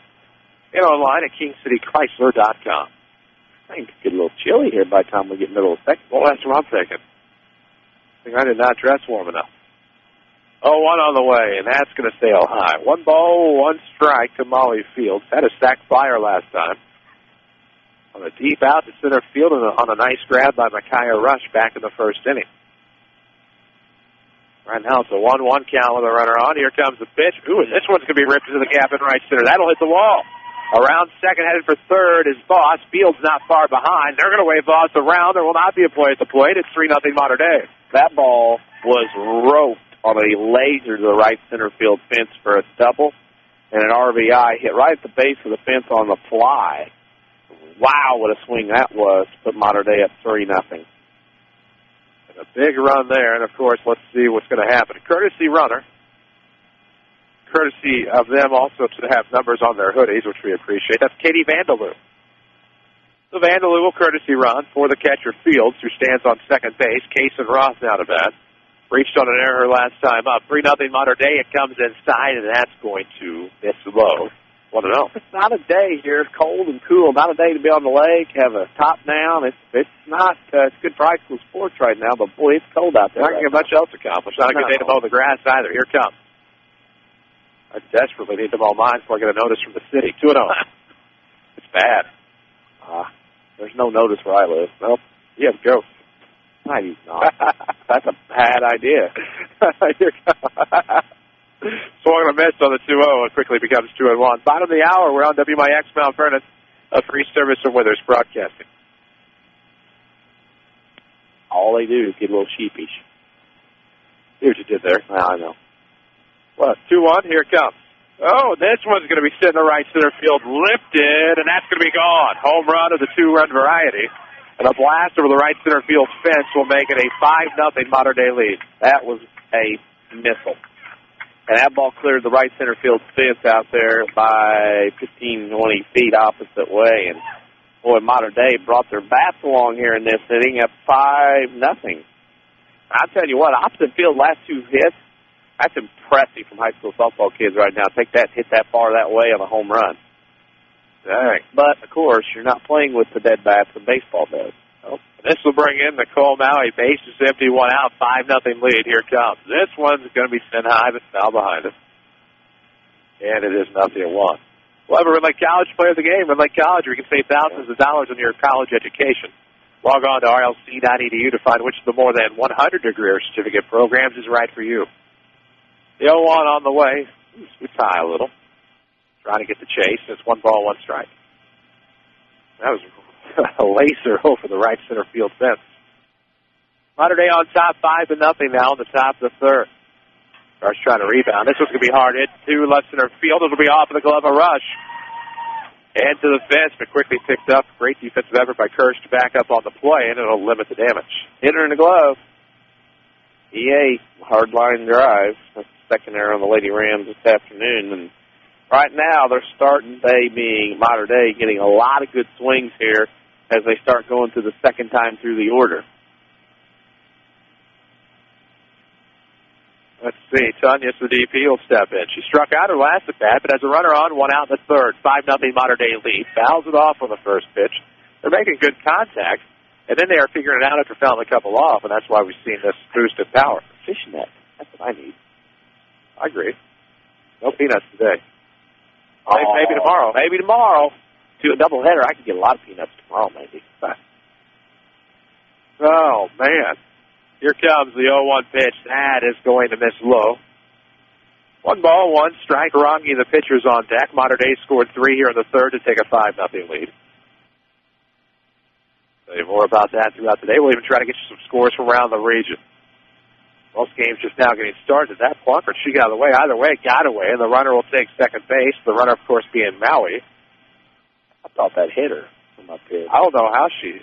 and online at kingcitychrysler.com. I think it's get a little chilly here by the time we get middle of the second. Well, that's what I'm thinking. I think I did not dress warm enough. 0-1 on the way, and that's going to sail high. 1 ball, 1 strike to Molly Fields. Had a sac flyer last time. On a deep out to center field and on a nice grab by Micaiah Rush back in the first inning. Right now it's a 1-1 count with a runner on. Here comes the pitch. Ooh, and this one's going to be ripped into the gap in right center. That'll hit the wall. Around second, headed for third is Voss. Fields not far behind. They're going to wave Voss around. There will not be a play at the plate. It's 3-0 Modern Day. That ball was roped on a laser to the right center field fence for a double, and an RBI hit right at the base of the fence on the fly. Wow, what a swing that was to put Modern Day up 3-0. And a big run there, and, of course, let's see what's going to happen. Courtesy runner. Courtesy of them also to have numbers on their hoodies, which we appreciate. That's Katie Vandeloo. The Vandeloo will courtesy run for the catcher Fields, who stands on second base. Kason Ross now to bat. Reached on an error last time up. 3-0 Mater Dei. It comes inside, and that's going to miss low. 1-0. It's not a day here. It's cold and cool. Not a day to be on the lake, have a top down. It's not it's good for high school sports right now, but, boy, it's cold out there. Not going to get much else accomplished. Not a good day to mow the grass either. Here it comes. I desperately need to mow mine before I get a notice from the city. 2-0. It's bad. There's no notice where I live. Nope. You have ghosts. I do not. That's a bad idea. Here comes. Swung and a miss on the 2-0. It quickly becomes 2-1. Bottom of the hour, we're on WMIX Mount Vernon, a free service from Withers Broadcasting. All they do is get a little sheepish. See what you did there. Well, I know. What, 2-1? Here it comes. Oh, this one's going to be sitting in the right center field, lifted, and that's going to be gone. Home run of the 2-run variety. And a blast over the right center field fence will make it a 5-0 Mater Dei lead. That was a missile. And that ball cleared the right center field fence out there by 15, 20 feet opposite way. And, boy, Mater Dei brought their bats along here in this inning at 5-0. I'll tell you what, opposite field last two hits, that's impressive from high school softball kids right now. Take that, hit that far that way on a home run. Dang. But, of course, you're not playing with the dead bats that baseball does. Oh. This will bring in Nicole Maui. Base is empty, 1 out, 5-0 lead. Here it comes. This one's going to be sent high, but foul behind it. And it is 0-1. We'll have a Red Lake College player of the game. Red Lake College, where you can save thousands of dollars on your college education. Log on to rlc.edu to find which of the more than 100 degree or certificate programs is right for you. The 0-1 on the way. We tie a little. Trying to get the chase. It's 1 ball, 1 strike. That was a laser over the right center field fence. Mater Dei on top, 5-0 now on the top of the third. Starts trying to rebound. This one's going to be hard hit to left center field. It'll be off of the glove, a rush. And to the fence, but quickly picked up. Great defensive effort by Kirsch to back up on the play, and it'll limit the damage. Hitter in the glove. EA, hard line drive. That's the second error on the Lady Rams this afternoon. And right now, they're starting, they being Mater Dei, getting a lot of good swings here as they start going through the second time through the order. Let's see. Tanya, the DP, will step in. She struck out her last at bat, but has a runner on, 1 out in the third. 5-0 Mater Dei lead. Fouls it off on the first pitch. They're making good contact, and then they are figuring it out after fouling a couple off, and that's why we've seen this boost in power. Fishing net. That's what I need. I agree. No peanuts today. Maybe tomorrow. Maybe tomorrow. To a doubleheader, I could get a lot of peanuts tomorrow, maybe. Oh, man. Here comes the 0-1 pitch. That is going to miss low. 1 ball, 1 strike. Rangi, the pitcher's on deck. Mater Dei scored 3 here in the third to take a 5-0 lead. Say more about that throughout the day. We'll even try to get you some scores from around the region. Most games just now getting started. That Plunkett, she got out of the way. Either way, got away, and the runner will take second base. The runner, of course, being Maui. I thought that hit her from up here. I don't know how she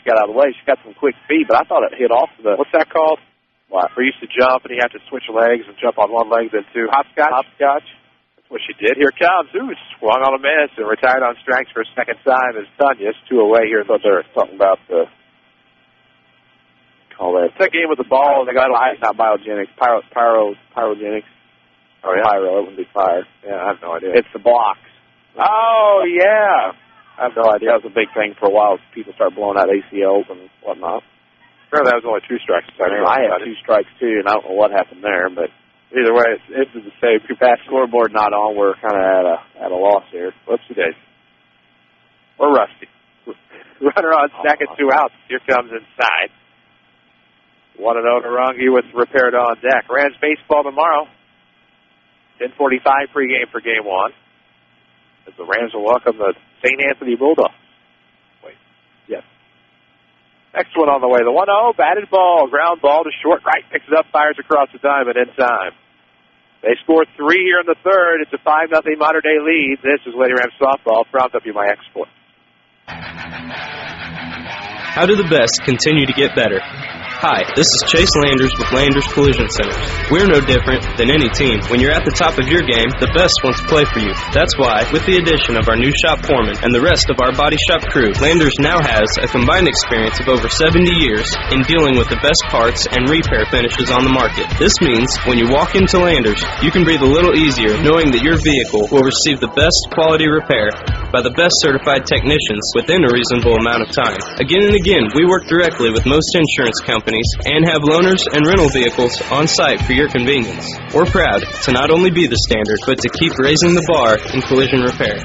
got out of the way. She got some quick speed, but I thought it hit off the... What's that called? What? Where you used to jump, and you have to switch legs and jump on one leg, then two. Hopscotch? Hopscotch. That's what she did. Here it comes. Ooh, swung on a miss and retired on strikes for a second time as Tunya's 2 away here. I thought they were talking about the... Call that. It's a game with the ball. They got not biogenics. Pyrogenics. Oh, yeah. Pyro. It wouldn't be fire. Yeah, I have no idea. It's the blocks. Oh, yeah. I have no idea. That was a big thing for a while. People start blowing out ACLs and whatnot. Sure, that was only 2 strikes. I had 2 strikes, too, and I don't know what happened there. But either way, it's the same. That scoreboard not on. We're kind of at a loss here. Whoopsie days. We're rusty. Runner on second, 2 outs. Here comes inside. 1-0 to Rangi with repaired on deck. Rams baseball tomorrow. 10:45 pregame for game 1. As the Rams will welcome the St. Anthony Bulldogs. Wait. Yes. Next one on the way. The 1-0, batted ball, ground ball to short right, picks it up, fires across the diamond in time. They scored 3 here in the third. It's a 5-0 Mater Dei lead. This is Lady Rams Softball from WMIX Sports. How do the best continue to get better? Hi, this is Chase Landers with Landers Collision Centers. We're no different than any team. When you're at the top of your game, the best wants to play for you. That's why, with the addition of our new shop foreman and the rest of our body shop crew, Landers now has a combined experience of over 70 years in dealing with the best parts and repair finishes on the market. This means when you walk into Landers, you can breathe a little easier knowing that your vehicle will receive the best quality repair by the best certified technicians within a reasonable amount of time. Again and again, we work directly with most insurance companies and have loaners and rental vehicles on site for your convenience. We're proud to not only be the standard, but to keep raising the bar in collision repair.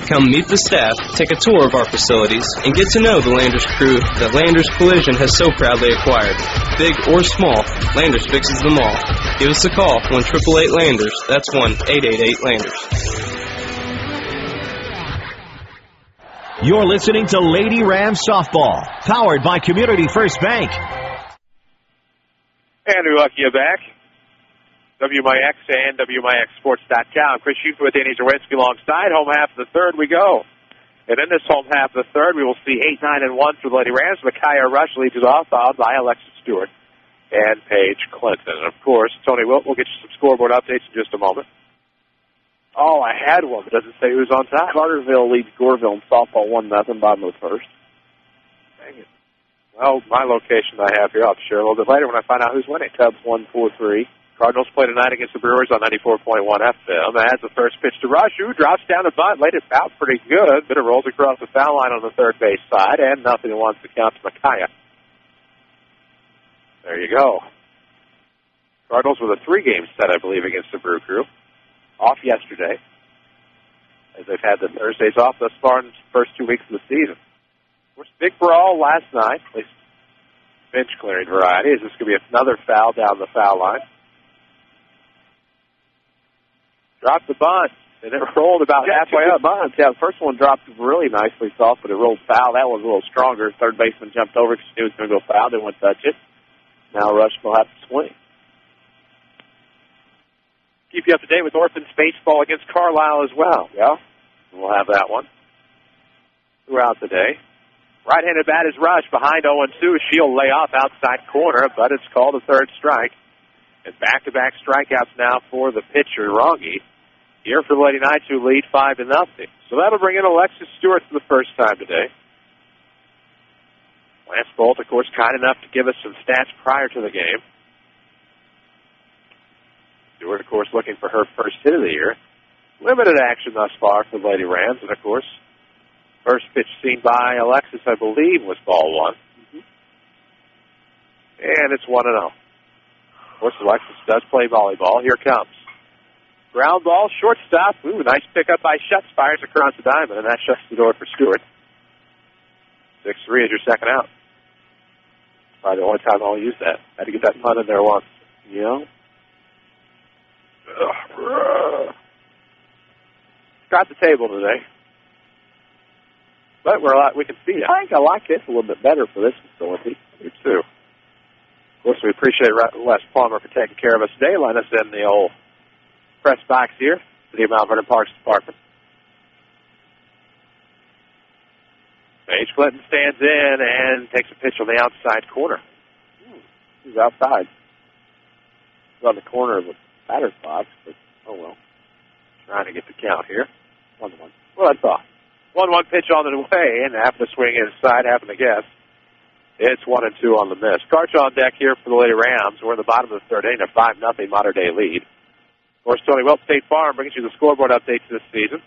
Come meet the staff, take a tour of our facilities, and get to know the Landers crew that Landers Collision has so proudly acquired. Big or small, Landers fixes them all. Give us a call, 1-888-LANDERS. That's 1-888-LANDERS. You're listening to Lady Rams Softball, powered by Community First Bank. And we welcome you back. WMIX and WMIXsports.com. Chris Hugo with Danny Czerwinski alongside. Home half of the third we go. And in this home half of the third, we will see 8-9-1 for the Lady Rams. Micaiah Rush leads it off, followed by Alexis Stewart and Paige Clinton. And, of course, Tony Wilt will get you some scoreboard updates in just a moment. Oh, I had one, but doesn't say who's on top. Carterville leads Goreville in softball 1-0, bottom of the first. Dang it. Well, my location I have here, I'll share a little bit later when I find out who's winning. Cubs 1-4-3. Cardinals play tonight against the Brewers on 94.1 FM. As the first pitch to Rush, who drops down the bunt, laid it out pretty good, but it rolls across the foul line on the third base side, and nothing wants to count to Micaiah. There you go. Cardinals with a 3-game set, I believe, against the Brew Crew. Off yesterday, as they've had the Thursdays off thus far in the first 2 weeks of the season. Of course, big brawl last night, at least bench-clearing variety. Is this going to be another foul down the foul line? Dropped the bunt, and it rolled about halfway up. Bunt. Yeah, the first one dropped really nicely soft, but it rolled foul. That one was a little stronger. Third baseman jumped over because he knew he was going to go foul. Didn't want to touch it. Now Rush will have to swing. Keep you up to date with Orphans baseball against Carlisle as well. Yeah, we'll have that one throughout the day. Right-handed bat is Rush behind 0-2. She'll lay off outside corner, but it's called a third strike. And back-to-back strikeouts now for the pitcher, Rongi, here for the Lady Knights, who lead 5-0. So that'll bring in Alexis Stewart for the first time today. Lance Bolt, of course, kind enough to give us some stats prior to the game. Stewart, of course, looking for her first hit of the year. Limited action thus far for the Lady Rams. And, of course, first pitch seen by Alexis, I believe, was ball one. And it's 1-0. Of course, Alexis does play volleyball. Here comes. Ground ball, shortstop. Ooh, nice pickup by Schutz. Fires across the diamond, and that shuts the door for Stewart. 6-3 is your second out. Probably the only time I'll use that. Had to get that punt in there once. Yeah. Got the table today. But we can see it. I think I like this a little bit better for this facility. Me too. Of course, we appreciate Les Palmer for taking care of us today, letting us in the old press box here for the Mount Vernon Parks Department. Paige Clinton stands in and takes a pitch on the outside corner. He's outside. He's on the corner of the batter's box, but oh well. Trying to get the count here. 1-1. Well, I thought. 1-1 pitch on the way, and half the swing inside, half in the guess. It's 1-2 on the miss. Karch on deck here for the Lady Rams. We're in the bottom of the third inning, a 5-0 modern-day lead. Of course, Tony Wilt, State Farm, brings you the scoreboard updates this season.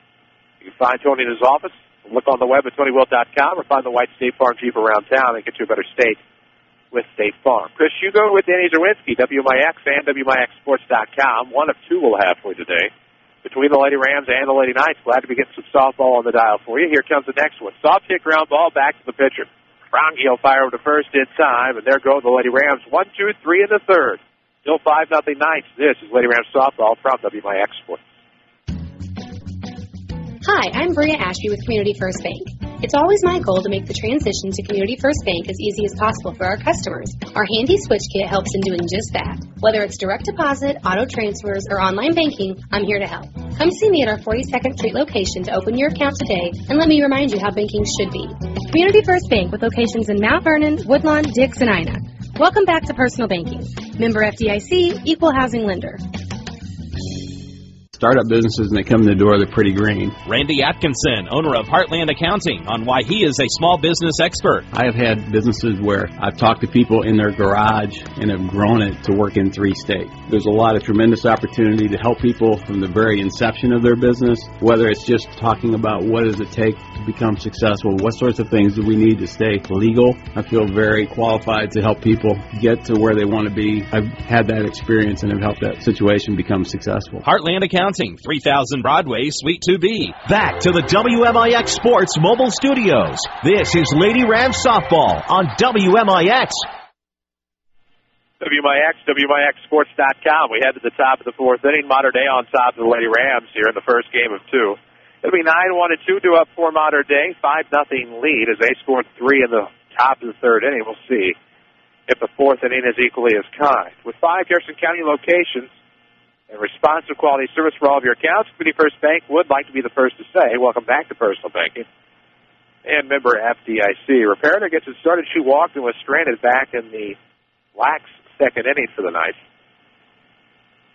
You can find Tony in his office. Look on the web at TonyWilt.com or find the white State Farm Jeep around town and get you a better state with State Farm. Chris Hugo with Danny Czerwinski, WMIX and WMIXsports.com. One of two we'll have for you today between the Lady Rams and the Lady Knights. Glad to be getting some softball on the dial for you. Here comes the next one. Soft hit ground ball back to the pitcher. Rongi will fire over to first in time, and there go the Lady Rams. 1, 2, 3 in the third. Still 5-0 Knights. This is Lady Rams softball from WMIX Sports. Hi, I'm Bria Ashby with Community First Bank. It's always my goal to make the transition to Community First Bank as easy as possible for our customers. Our handy switch kit helps in doing just that. Whether it's direct deposit, auto transfers, or online banking, I'm here to help. Come see me at our 42nd Street location to open your account today, and let me remind you how banking should be. Community First Bank with locations in Mount Vernon, Woodlawn, Dix, and Ina. Welcome back to Personal Banking. Member FDIC, Equal Housing Lender. Startup businesses, and they come in the door, they're pretty green. Randy Atkinson, owner of Heartland Accounting, on why he is a small business expert. I have had businesses where I've talked to people in their garage and have grown it to work in 3 states. There's a lot of tremendous opportunity to help people from the very inception of their business, whether it's just talking about what does it take to become successful, what sorts of things do we need to stay legal. I feel very qualified to help people get to where they want to be. I've had that experience and have helped that situation become successful. Heartland Accounting, 3000 Broadway, Suite 2B. Back to the WMIX Sports Mobile Studios. This is Lady Rams Softball on WMIX. WMIX, WMIXsports.com. We head to the top of the 4th inning. Modern Day on top of the Lady Rams here in the first game of 2. It'll be 9-1-2 to up for Modern Day. 5-0 lead as they scored 3 in the top of the 3rd inning. We'll see if the 4th inning is equally as kind. With 5 Garrison County locations, and responsive quality service for all of your accounts, Community First Bank would like to be the first to say, welcome back to Personal Banking. And member FDIC. Reparator gets it started. She walked and was stranded back in the lax 2nd inning for the night.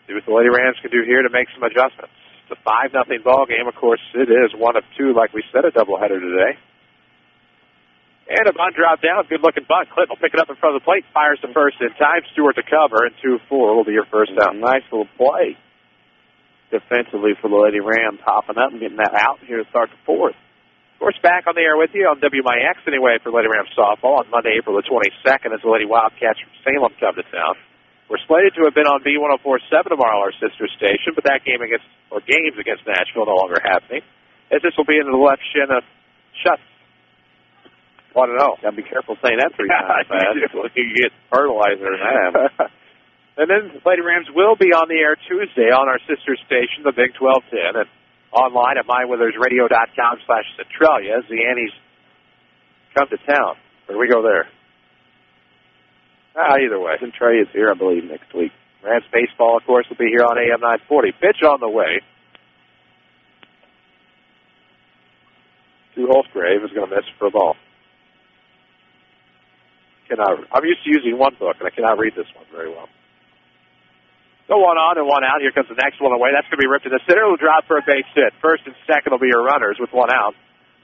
See what the Lady Rams can do here to make some adjustments. It's a 5-0 ball game. Of course, it is 1 of 2, like we said, a doubleheader today. And a bunt drop down. Good-looking bunt. Clinton will pick it up in front of the plate. Fires to first in time. Stewart to cover. And 2-4 will be your first down. Nice little play defensively for the Lady Rams, hopping up and getting that out here to start the 4th. Of course, back on the air with you on WMIX anyway for Lady Rams Softball on Monday, April the 22nd as the Lady Wildcats from Salem come to town. We're slated to have been on B1047 tomorrow, our sister station, but that games against Nashville no longer happening, as this will be into the left shin of Shuts. 1-0. Got to be careful saying that 3 times fast. You get fertilizer in that. And then Lady Rams will be on the air Tuesday on our sister station, the Big 1210, and online at mywithersradio.com/Centralia as the Annies come to town. Or do we go there? Either way. Centralia's here, I believe, next week. Rams baseball, of course, will be here on AM 940. Pitch on the way. Holsgrave is going to miss for a ball. I'm used to using one book, and I cannot read this one very well. So 1 on and 1 out. Here comes the next one away. That's going to be ripped to the center. It'll drop for a base hit. First and second will be your runners with 1 out.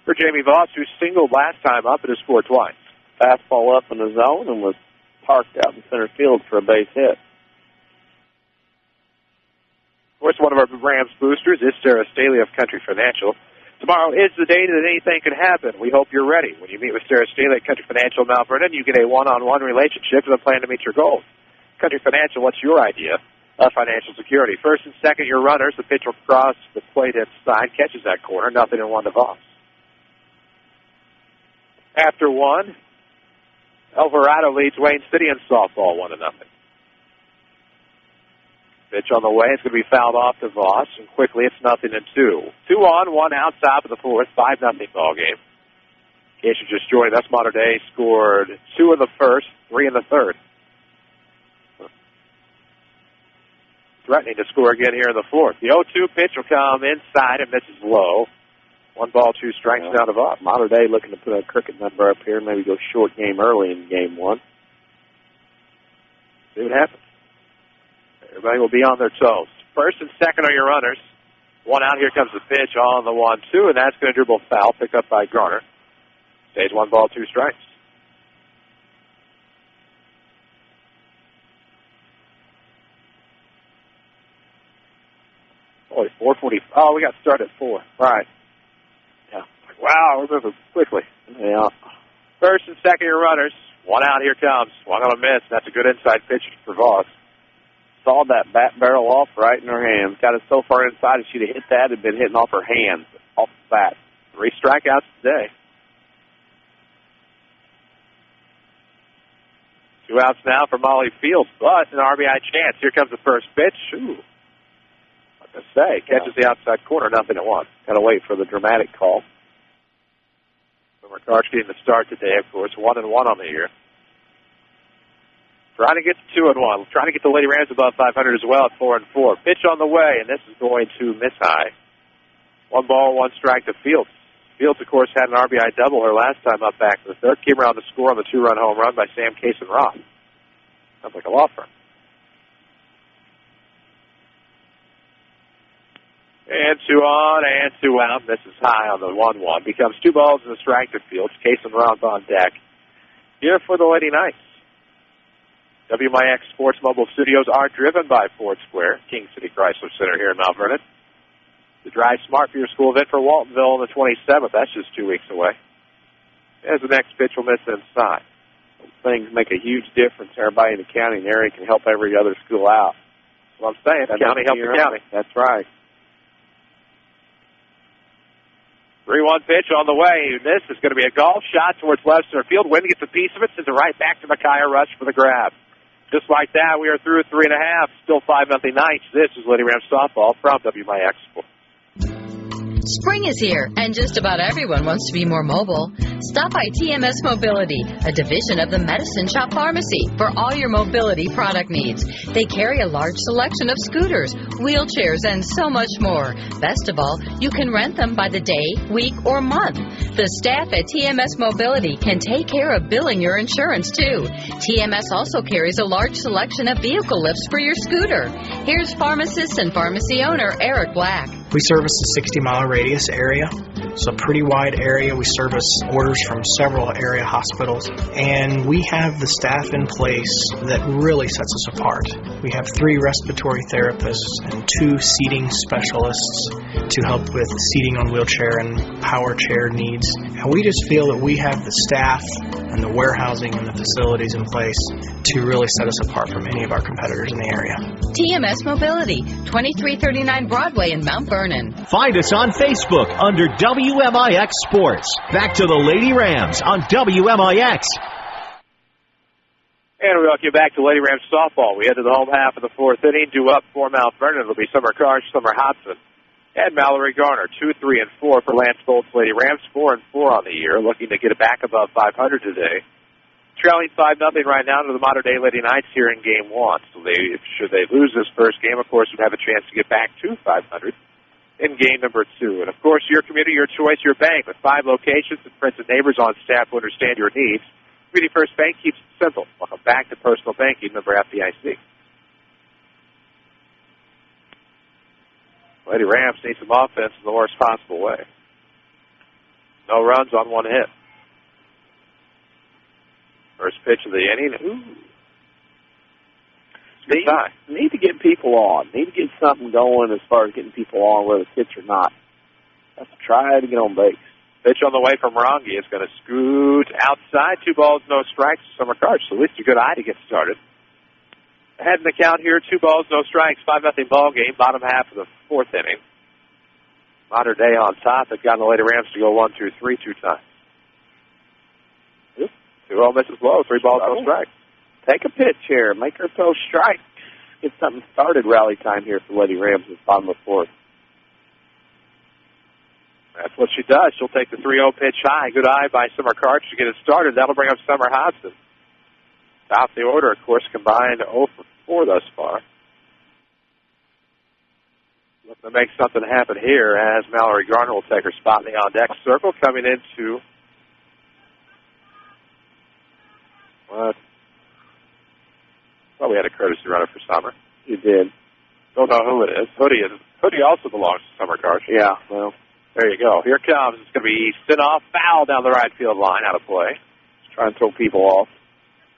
For Jamie Voss, who singled last time up and has scored twice. Fastball up in the zone and was parked out in center field for a base hit. Of course, one of our Rams boosters is Sarah Staley of Country Financial. Tomorrow is the day that anything can happen. We hope you're ready. When you meet with Sarah Staley at Country Financial Mount Vernon, you get a one-on-one relationship with a plan to meet your goals. Country Financial, what's your idea of financial security? First and second, your runners. The pitch will cross the plate inside, catches that corner. 0-1 to Voss. After 1, Alvarado leads Wayne City in softball 1-0. Pitch on the way. It's going to be fouled off to Voss, and quickly it's 0-2. 2 on, 1 out, top of the 4th. 5-0 ball game. In case you just joined us, Modern Day scored 2 in the first, 3 in the 3rd. Threatening to score again here in the 4th. The 0-2 pitch will come inside and misses low. 1 ball, 2 strikes down to Voss. Modern Day looking to put a cricket number up here, maybe go short game early in game 1. See what happens. Everybody will be on their toes. First and second are your runners. 1 out. Here comes the pitch on the 1-2, and that's going to dribble foul, picked up by Garner. Stays 1 ball, 2 strikes. Boy, 4:40. Oh, we got started at 4. Right. Yeah. Wow, we're moving quickly. Yeah. First and second your runners. 1 out. Here comes. 1 on a miss. That's a good inside pitch for Voss. Saw that bat barrel off right in her hands. Got it so far inside, if she'd have hit that, it had been hitting off her hands, off the bat. 3 strikeouts today. 2 outs now for Molly Fields, but an RBI chance. Here comes the first pitch. Ooh. Like I say, catches the outside corner, 0-1. Got to wait for the dramatic call. So McCarthy getting the start today, of course, 1-1 on the year. Trying to get to 2-1. Trying to get the Lady Rams above 500 as well at 4-4. Pitch on the way, and this is going to miss high. 1 ball, 1 strike to Fields. Fields, of course, had an RBI double her last time up back in the 3rd. Came around to score on the 2-run home run by Sam Case and Roth. Sounds like a law firm. And 2 on and 2 out. Misses high on the 1-1. Becomes 2 balls in the strike to field. Case and Rounds on deck here for the Lady Knights. WMIX Sports Mobile Studios are driven by Ford Square, King City Chrysler Center here in Mount Vernon. The Drive Smart for your school event for Waltonville on the 27th. That's just 2 weeks away. As the next pitch will miss inside. Those things make a huge difference. Everybody in the county and area can help every other school out. That's what I'm saying. The county help the county. That's right. 3-1 pitch on the way. This is going to be a golf shot towards left center field. Wind gets a piece of it, sends it right back to Micaiah Rush for the grab. Just like that, we are through 3.5. Still 5-0 Knights. This is Lady Rams Softball from WMIX Sports. Spring is here, and just about everyone wants to be more mobile. Stop by TMS Mobility, a division of the Medicine Shop Pharmacy, for all your mobility product needs. They carry a large selection of scooters, wheelchairs, and so much more. Best of all, you can rent them by the day, week, or month. The staff at TMS Mobility can take care of billing your insurance, too. TMS also carries a large selection of vehicle lifts for your scooter. Here's pharmacist and pharmacy owner Eric Black. We service the 60-mile radius area. It's a pretty wide area. We service orders from several area hospitals, and we have the staff in place that really sets us apart. We have 3 respiratory therapists and 2 seating specialists to help with seating on wheelchair and power chair needs. And we just feel that we have the staff and the warehousing and the facilities in place to really set us apart from any of our competitors in the area. TMS Mobility, 2339 Broadway in Mount Vernon. Find us on Facebook under WMIX Sports. Back to the Lady Rams on WMIX. And we welcome you back to Lady Rams Softball. We head to the home half of the 4th inning. Due up for Mount Vernon. It'll be Summer Karsh, Summer Hobson, and Mallory Garner. 2, 3, and 4 for Lance Bolt's Lady Rams. 4 and 4 on the year. Looking to get it back above 500 today. Trailing 5-0 right now to the Modern Day Lady Knights here in Game 1. So should they lose this first game, of course, would have a chance to get back to 500 in game number 2. And, of course, your community, your choice, your bank. With 5 locations and friends and neighbors on staff who understand your needs, Community First Bank keeps it simple. Welcome back to personal banking, member FDIC. Lady Rams need some offense in the worst possible way. No runs on 1 hit. First pitch of the inning. Need to get people on. Need to get something going as far as getting people on, whether it's hits or not. Have to try to get on base. Pitch on the way from Rangi is going to scoot outside. 2 balls, no strikes. Summer Karsh. So at least a good eye to get started. Ahead in the count here, 2 balls, no strikes. 5-0 ball game. Bottom half of the 4th inning. Modern Day on top. They've gotten the Lady Rams to go 1, 2, 3 2 times. 2-0 misses low. 3 balls, no strikes. Take a pitch here. Make her throw strike. Get something started. Rally time here for Lady Rams at the bottom of the 4th. That's what she does. She'll take the 3-0 pitch high. Good eye by Summer Karsh to get it started. That'll bring up Summer Hobson. Top of the order, of course, combined 0 for 4 thus far. Looking to make something happen here as Mallory Garner will take her spot in the on-deck circle. Coming into we had a courtesy runner for Summer. You did. Don't know who it is. Hoodie also belongs to Summer Karsh. Yeah, well, there you go. Here it comes. It's going to be Stinoff, foul down the right field line, out of play. Just trying to throw people off.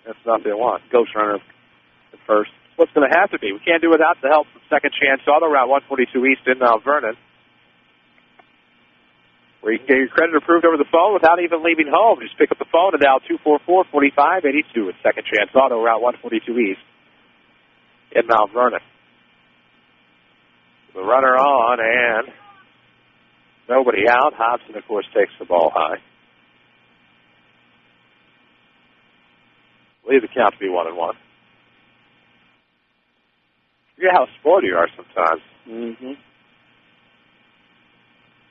That's not what they want. Ghost runner at first. What's going to have to be? We can't do without the help from Second Chance Auto, Route 142 East in Mount Vernon, where you can get your credit approved over the phone without even leaving home. Just pick up the phone and dial 244-4582 at Second Chance Auto, Route 142 East in Mount Vernon. The runner on and nobody out. Hobson, of course, takes the ball high. Leave the count to be 1-1. Forget how sporty you are sometimes. 1-1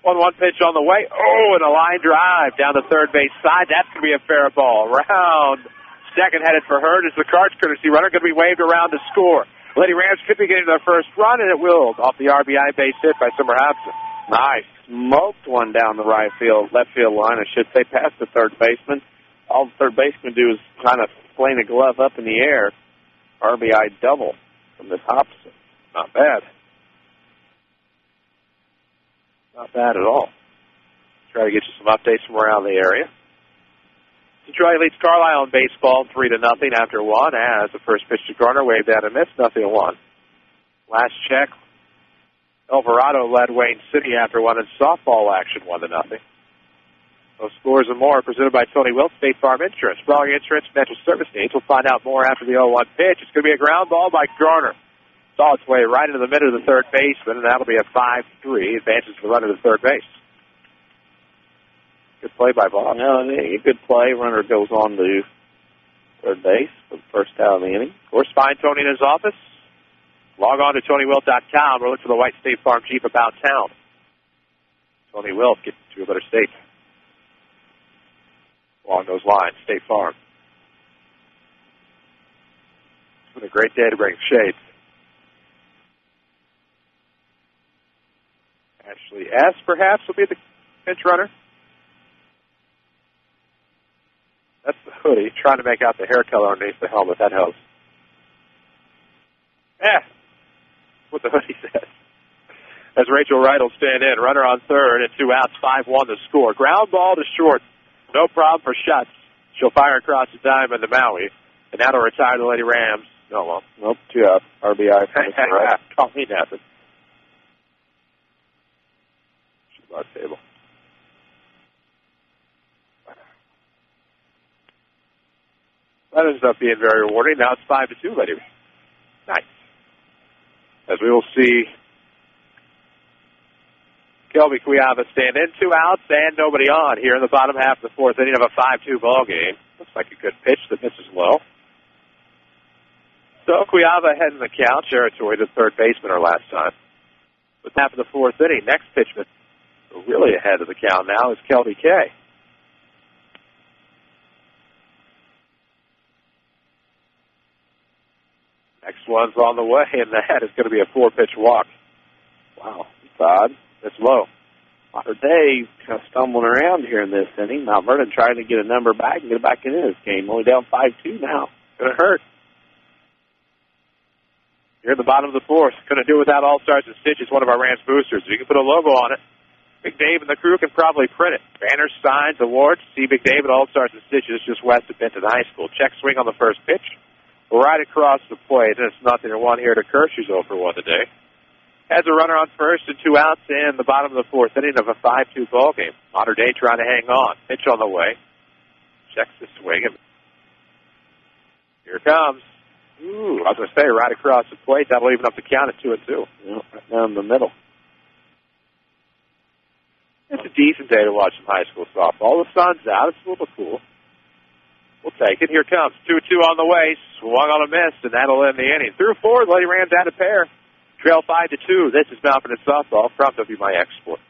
pitch on the way. Oh, and a line drive down the third base side. That's going to be a fair ball. Round second headed for her. Is the Karsh courtesy runner going to be waved around to score? Lady Rams could be getting their first run, and it will off the RBI base hit by Summer Hobson. Nice. Smoked one down the left field line, I should say, past the third baseman. All the third baseman do is kind of fling a glove up in the air. RBI double from Miss Hobson. Not bad. Not bad at all. Try to get you some updates from around the area. Detroit leads Carlisle in baseball 3-0 after one as the first pitch to Garner waved out and missed, 0-1. Last check, Alvarado led Wayne City after one in softball action, 1-0. Those scores and more presented by Tony Wilt, State Farm Insurance. For all your insurance and financial service needs, we'll find out more after the 0-1 pitch. It's going to be a ground ball by Garner. Saw its way right into the middle of the third baseman, and that'll be a 5-3. Advances the runner to third base. Good play by Bob. No, a good play. Runner goes on to third base for the first out of the inning. Of course, find Tony in his office. Log on to TonyWilt.com or look for the white State Farm Jeep about town. Tony Wilt, get to a better state. Along those lines, State Farm. It's been a great day to bring shades. Ashley S., perhaps, will be the pinch runner. That's the hoodie, trying to make out the hair color underneath the helmet. That helps. That's what the hoodie says. As Rachel Wright will stand in. Runner on third and 2 outs, 5-1 to score. Ground ball to short. No problem for Schutz. She'll fire across the diamond to Maui. And that'll retire the Lady Rams. No, well, nope, 2 outs. RBI. Call me nothing. Our table. That ends up being very rewarding. Now it's 5-2, Lady. Nice. As we will see Kelby Cuiava stand in, 2 outs and nobody on here in the bottom half of the fourth inning of a 5-2 ball game. Looks like a good pitch that misses low. So Cuiava heading the count, territory to third baseman her last time. With half of the fourth inning, next pitch really ahead of the count now is Kelby K. Next one's on the way, and that is going to be a 4-pitch walk. Wow, it's odd. It's low. Our Day kind of stumbling around here in this inning. Mount Vernon trying to get a number back and get it back in this game. Only down 5-2 now. Going to hurt. Here at the bottom of the fourth. Couldn't do without All Stars and Stitches, one of our Rams boosters. You can put a logo on it. Big Dave and the crew can probably print it. Banners, signs, awards. See Big Dave at All Stars and Stitches just west of Benton High School. Check swing on the first pitch. Right across the plate. And it's 0-1 here to Kirsch, who's 0 for 1 today. Has a runner on first and 2 outs in the bottom of the fourth inning of a 5-2 ball game. Mater Dei trying to hang on. Pitch on the way. Checks the swing. Here it comes. Ooh, I was going to say right across the plate. That'll even up the count at 2-2. Yeah, right down the middle. It's a decent day to watch some high school softball. The sun's out. It's a little cool. We'll take it. Here it comes. 2-2 on the way. Swung on a miss, and that'll end the inning. Through 4, Lady Rams out a pair. Trail 5-2. This is Mount Vernon Softball from WMIX Sports.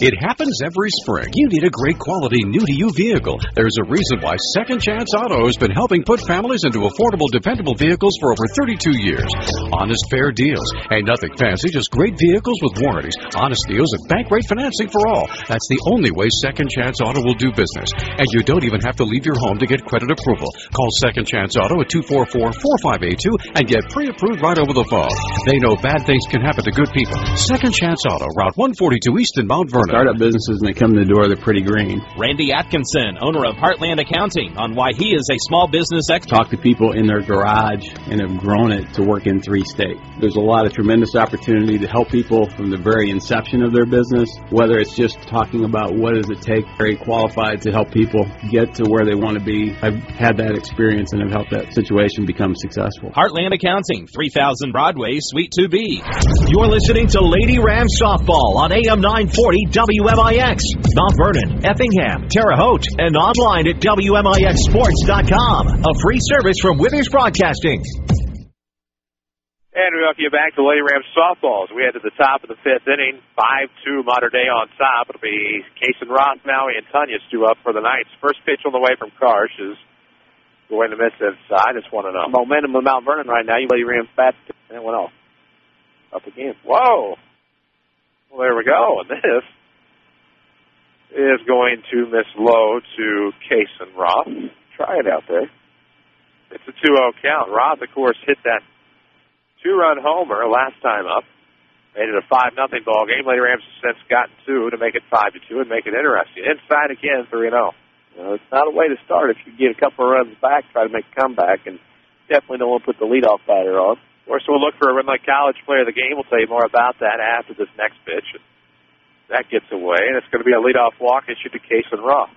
It happens every spring. You need a great quality new-to-you vehicle. There's a reason why Second Chance Auto has been helping put families into affordable, dependable vehicles for over 32 years. Honest, fair deals. Ain't nothing fancy, just great vehicles with warranties, honest deals, and bank rate financing for all. That's the only way Second Chance Auto will do business. And you don't even have to leave your home to get credit approval. Call Second Chance Auto at 244-4582 and get pre-approved right over the phone. They know bad things can happen to good people. Second Chance Auto, Route 142 East in Mount Vernon. Startup businesses, when they come to the door, they're pretty green. Randy Atkinson, owner of Heartland Accounting, on why he is a small business expert. Talk to people in their garage and have grown it to work in 3 states. There's a lot of tremendous opportunity to help people from the very inception of their business, whether it's just talking about what does it take, very qualified to help people get to where they want to be. I've had that experience and have helped that situation become successful. Heartland Accounting, 3000 Broadway, Suite 2B. You're listening to Lady Rams Softball on AM 940 WMIX. Mount Vernon, Effingham, Terre Haute, and online at WMIXsports.com. A free service from Withers Broadcasting. And we welcome you back to Lady Rams Softball as we head to the top of the 5th inning. 5-2 Mater Dei on top. It'll be Kason Roth, Maui, and Tanya Stu up for the Knights. First pitch on the way from Karsh is going to miss inside. It's 1-0. Momentum with Mount Vernon right now. You Lady Rams bat, and it went off. Up again. Whoa. Well, there we go. And this is going to miss low to Kason Roth. Try it out there. It's a 2-0 count. Rob, of course, hit that 2-run homer last time up. Made it a 5-0 ball game. Lady Rams has since gotten 2 to make it 5-2 and make it interesting. Inside again, 3-0. It's not a way to start. If you get a couple of runs back, try to make a comeback, and definitely don't want to put the leadoff batter on. Of course, we'll look for a Red Lake College player of the game. We'll tell you more about that after this next pitch. That gets away, and it's going to be a leadoff walk issued to Kason Roth.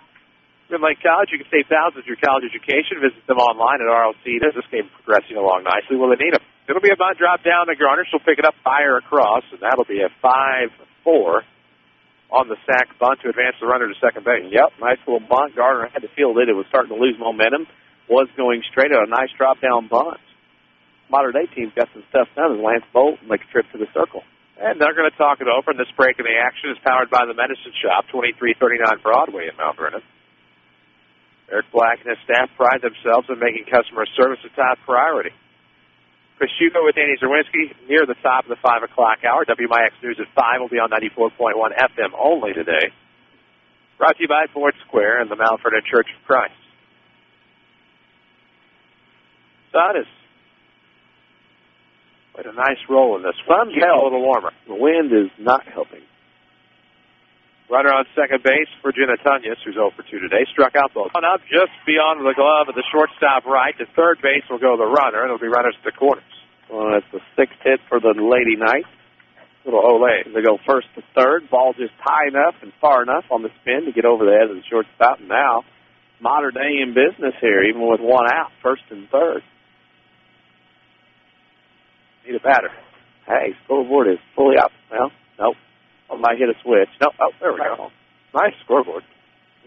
Red Lake College, you can save thousands with your college education. Visit them online at RLC. This game progressing along nicely. Well, they need them. It'll be a bunt drop down to Garner. She'll pick it up, fire across, and that'll be a 5-4 on the sack bunt to advance the runner to second base. Yep, nice little bunt. Garner had to field it. It was starting to lose momentum. Was going straight at a nice drop down bunt. Modern day team's got some stuff done as Lance Bolt make a trip to the circle. And they're going to talk it over. And this break in the action is powered by the Medicine Shop, 2339 Broadway in Mount Vernon. Eric Black and his staff pride themselves in making customer service a top priority. Chris Hugo with Danny Czerwinski near the top of the 5 o'clock hour. WMIX News at 5 will be on 94.1 FM only today. Brought to you by Ford Square and the Mount Vernon Church of Christ. Sun is quite a nice roll in this one. Keeps a little warmer. The wind is not helping. Runner on second base for Jenna Tunyas, who's 0 for 2 today. Struck out both. On up just beyond the glove of the shortstop right. To third base will go the runner, and it'll be runners at the corners. Well, that's the 6th hit for the Lady Knights. Little ole. They go first to third. Ball just high enough and far enough on the spin to get over the head of the shortstop. And now, modern day in business here, even with one out, first and third. Need a batter. Hey, scoreboard is fully up. Well, nope. I might hit a switch. No, oh, there we go. Nice scoreboard.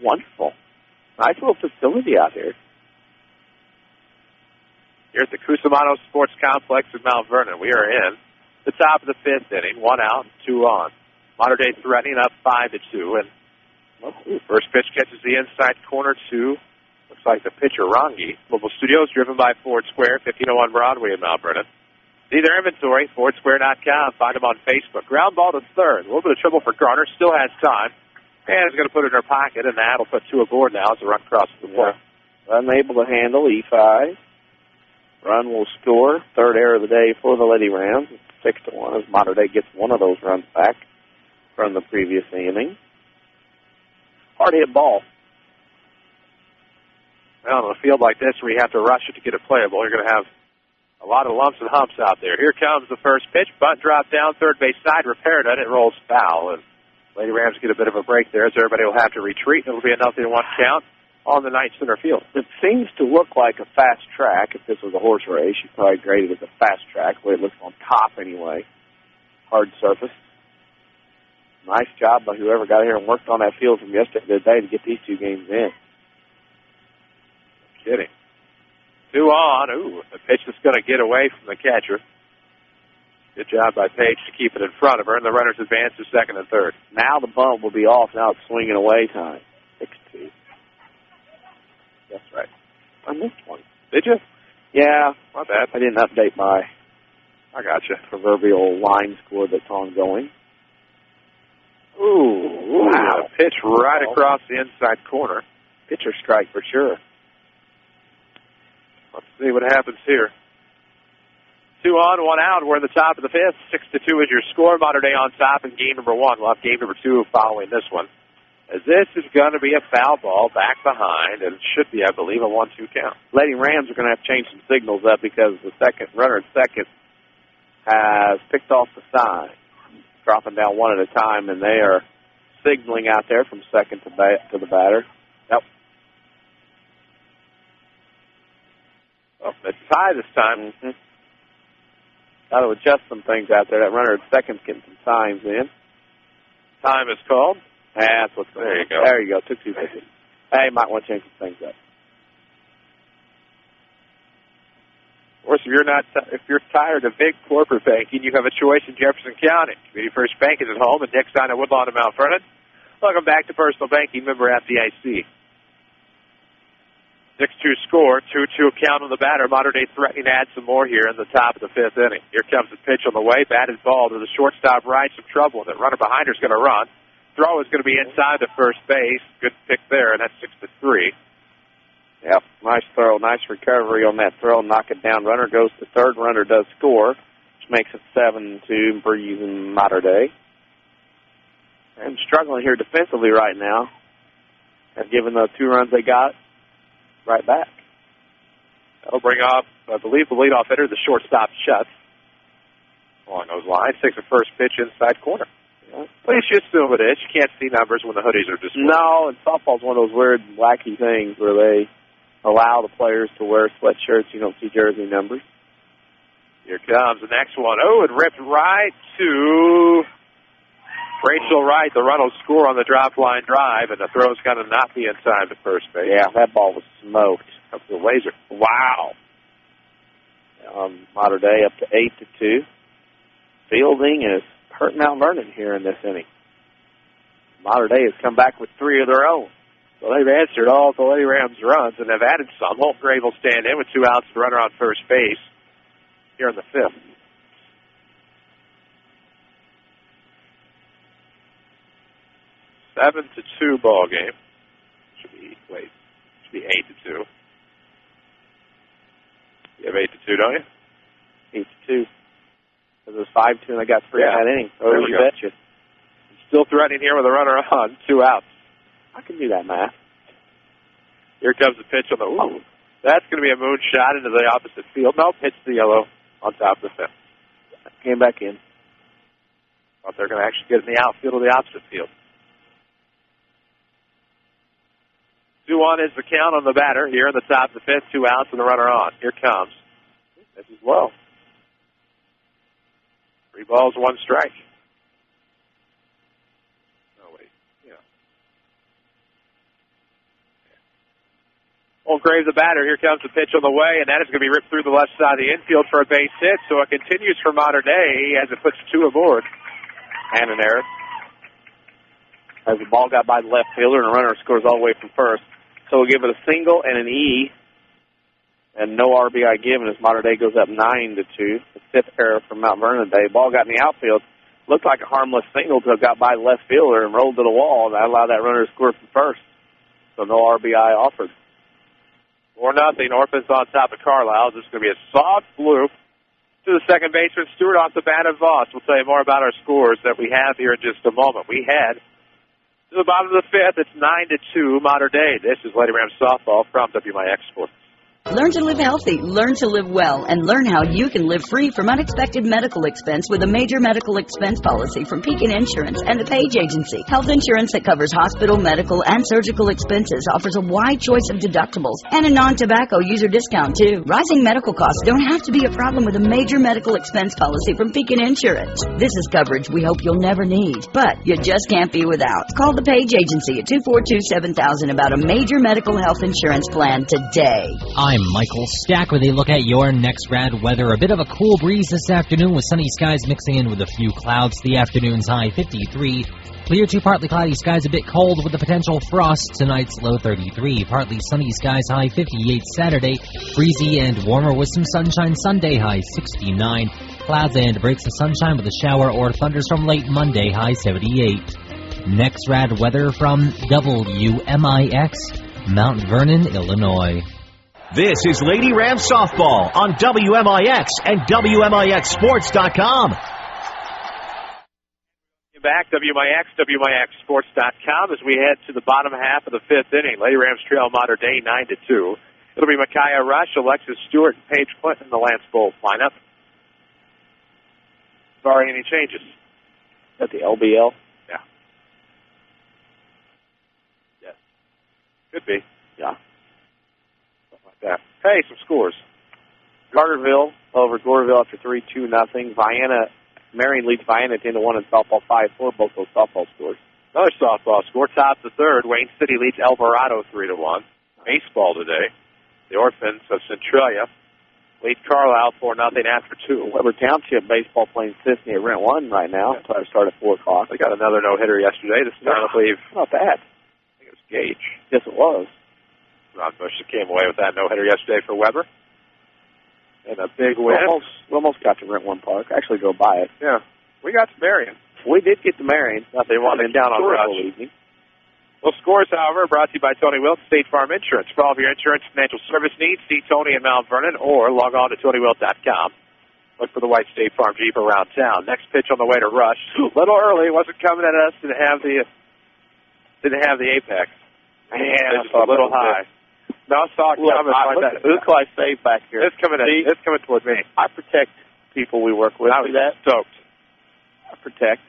Wonderful. Nice little facility out here. Here at the Cusimano Sports Complex in Mount Vernon, we are in the top of the 5th inning. 1 out, 2 on. Modern Day threatening up 5-2. And first pitch catches the inside corner to, looks like the pitcher, Rangi. Mobile Studios driven by Ford Square, 1501 Broadway in Mount Vernon. See their inventory, FordSquare.com. Find them on Facebook. Ground ball to third. A little bit of trouble for Garner. Still has time. And is going to put it in her pocket, and that'll put 2 aboard now as the run crosses the plate. Unable to handle E5. Run will score. 3rd error of the day for the Lady Rams. 6-1 as Modern Day gets one of those runs back from the previous inning. Hard hit ball. Well, on a field like this where you have to rush it to get it playable, you're going to have a lot of lumps and humps out there. Here comes the first pitch. Bunt drop down, third base side, repaired it. It rolls foul. And Lady Rams get a bit of a break there as everybody will have to retreat. It'll be a 0-1 count on the Knights center field. It seems to look like a fast track. If this was a horse race, you'd probably grade it as a fast track, the way it looks on top anyway. Hard surface. Nice job by whoever got here and worked on that field from yesterday to today to get these 2 games in. No kidding. 2 on. Ooh, the pitch that's going to get away from the catcher. Good job by Paige to keep it in front of her, and the runners advance to second and third. Now the bunt will be off. Now it's swinging away time. 6-2. That's right. I missed one. Did you? Yeah. My bad. I didn't update my I gotcha. Proverbial line score that's ongoing. Ooh, wow. Pitch right across the inside corner. Pitcher strike for sure. Let's see what happens here. 2 on, 1 out. We're in the top of the 5th. 6-2 is your score. Modern Day on top in game number 1. We'll have game number 2 following this one. As this is going to be a foul ball back behind, and it should be, I believe, a 1-2 count. Lady Rams are going to have to change some signals up because the second runner at second has picked off the side, dropping down one at a time, and they are signaling out there from second to the batter. Yep. Oh, it's tie this time. Mm-hmm. Got to adjust some things out there. That runner at second's getting some times in. Time is called. That's what's going on. There you go. There you go. Took 2 pitches. Hey, might want to change some things up. Of course, if you're tired of big corporate banking, you have a choice in Jefferson County. Community First Bank is at home in Dixon and Woodlawn in Mount Vernon. Welcome back to Personal Banking, member FDIC. 6-2 score, 2-2 count on the batter. Modern Day threatening to add some more here in the top of the 5th inning. Here comes the pitch on the way. Batted ball to the shortstop right. Some trouble with it. Runner behind her is going to run. Throw is going to be inside the first base. Good pick there, and that's 6-3. Yep, nice throw, nice recovery on that throw. Knock it down. Runner goes to third. Runner does score, which makes it 7-2. Breese and Mater Dei. And struggling here defensively right now. And given the 2 runs they got, right back. That'll bring up, I believe, the leadoff hitter, the shortstop Schutz. Along those lines, takes the first pitch inside corner. Yeah. But you should assume it is. You can't see numbers when the hoodies are displayed. No, and softball's one of those weird, wacky things where they allow the players to wear sweatshirts. You don't see jersey numbers. Here comes the next one. Oh, it ripped right to Rachel Wright. The run will score on the drop line drive, and the throw's going to not be inside the first base. Yeah, that ball was smoked. Up the laser. Wow. Mater Dei up to 8-2. Fielding is hurt Mount Vernon here in this inning. Mater Dei has come back with 3 of their own. So they've answered all the Lady Rams runs, and they've added some. Holtgrave will stand in with 2 outs, the runner on first base here in the 5th. Seven to 2 ball game. Should be 8-2. You have 8-2, don't you? 8-2. It was 5-2, and I got 3 in that inning. Oh, you betcha. Still threatening here with a runner on, 2 outs. I can do that math. Here comes the pitch on the. Ooh, that's going to be a moonshot into the opposite field. No, pitch to yellow on top of the fence. Came back in. Thought they're going to actually get in the outfield or the opposite field. 2-1 is the count on the batter here in the top of the fifth. 2 outs and the runner on. Here comes. This is low. 3 balls, 1 strike. No, wait. Yeah. Holtgrave, the batter. Here comes the pitch on the way, and that is going to be ripped through the left side of the infield for a base hit. So it continues for Mater Dei as it puts 2 aboard. And an error. As the ball got by the left fielder, and the runner scores all the way from first. So we'll give it a single and an E, and no RBI given as Mater Dei goes up 9-2. The 5th error from Mount Vernon today. Ball got in the outfield. Looked like a harmless single until it got by the left fielder and rolled to the wall. That allowed that runner to score from first. So no RBI offered. 4-0. Orphans on top of Carlisle. This is going to be a soft bloop to the second baseman. Stewart off the bat of Voss. We'll tell you more about our scores that we have here in just a moment. We had to the bottom of the 5th. It's 9-2 Mater Dei. This is Lady Rams Softball from WMIX Sports. Learn to live healthy, learn to live well, and learn how you can live free from unexpected medical expense with a major medical expense policy from Pekin Insurance and the Page Agency. Health insurance that covers hospital, medical, and surgical expenses offers a wide choice of deductibles and a non-tobacco user discount, too. Rising medical costs don't have to be a problem with a major medical expense policy from Pekin Insurance. This is coverage we hope you'll never need, but you just can't be without. Call the Page Agency at 242-7000 about a major medical health insurance plan today. I'm Michael Stack with a look at your next rad weather. A bit of a cool breeze this afternoon with sunny skies mixing in with a few clouds. The afternoon's high 53. Clear to partly cloudy skies a bit cold with the potential frost. Tonight's low 33. Partly sunny skies high 58 Saturday. Breezy and warmer with some sunshine Sunday high 69. Clouds and breaks of sunshine with a shower or thunderstorm late Monday high 78. Next rad weather from WMIX, Mount Vernon, Illinois. This is Lady Rams Softball on WMIX and WMIXsports.com. Back, WMIX, WMIXsports.com as we head to the bottom half of the 5th inning. Lady Rams trail Mater Dei 9-2. It'll be Micaiah Rush, Alexis Stewart, and Paige Clinton in the Lance Bowl lineup. Barring any changes. Is that the LBL? Yeah. Yes. Could be. Yeah. Yeah. Hey, some scores. Carterville over Goreville after 3-2-0. Marion leads Vienna 10-1 in softball 5-4. Both those softball scores. Another softball score. Top the 3rd. Wayne City leads Alvarado 3-1. Baseball today. The Orphans of Centralia lead Carlisle 4-0 after 2. Weber Township baseball playing Sisney at Rent 1 right now. Yeah. Start at 4 o'clock. They got another no-hitter yesterday. This time, I believe. Not bad. I think it was Gage. Yes, it was. Ron Bush came away with that no-hitter yesterday for Weber. And a big win. We almost got to Rent 1 Park. Actually go by it. Yeah. We got to Marion. We did get to Marion. They wanted down on Rush. Evening. Well, scores, however, are brought to you by Tony Wilt, State Farm Insurance. For all of your insurance financial service needs, see Tony in Mount Vernon or log on to TonyWilt.com. Look for the white State Farm Jeep around town. Next pitch on the way to Rush. A little early. Wasn't coming at us. Didn't have the apex. Man, it's a little high. No, I saw it coming. Look like safe back here. It's coming toward me. I protect people we work with. I was stoked. I protect.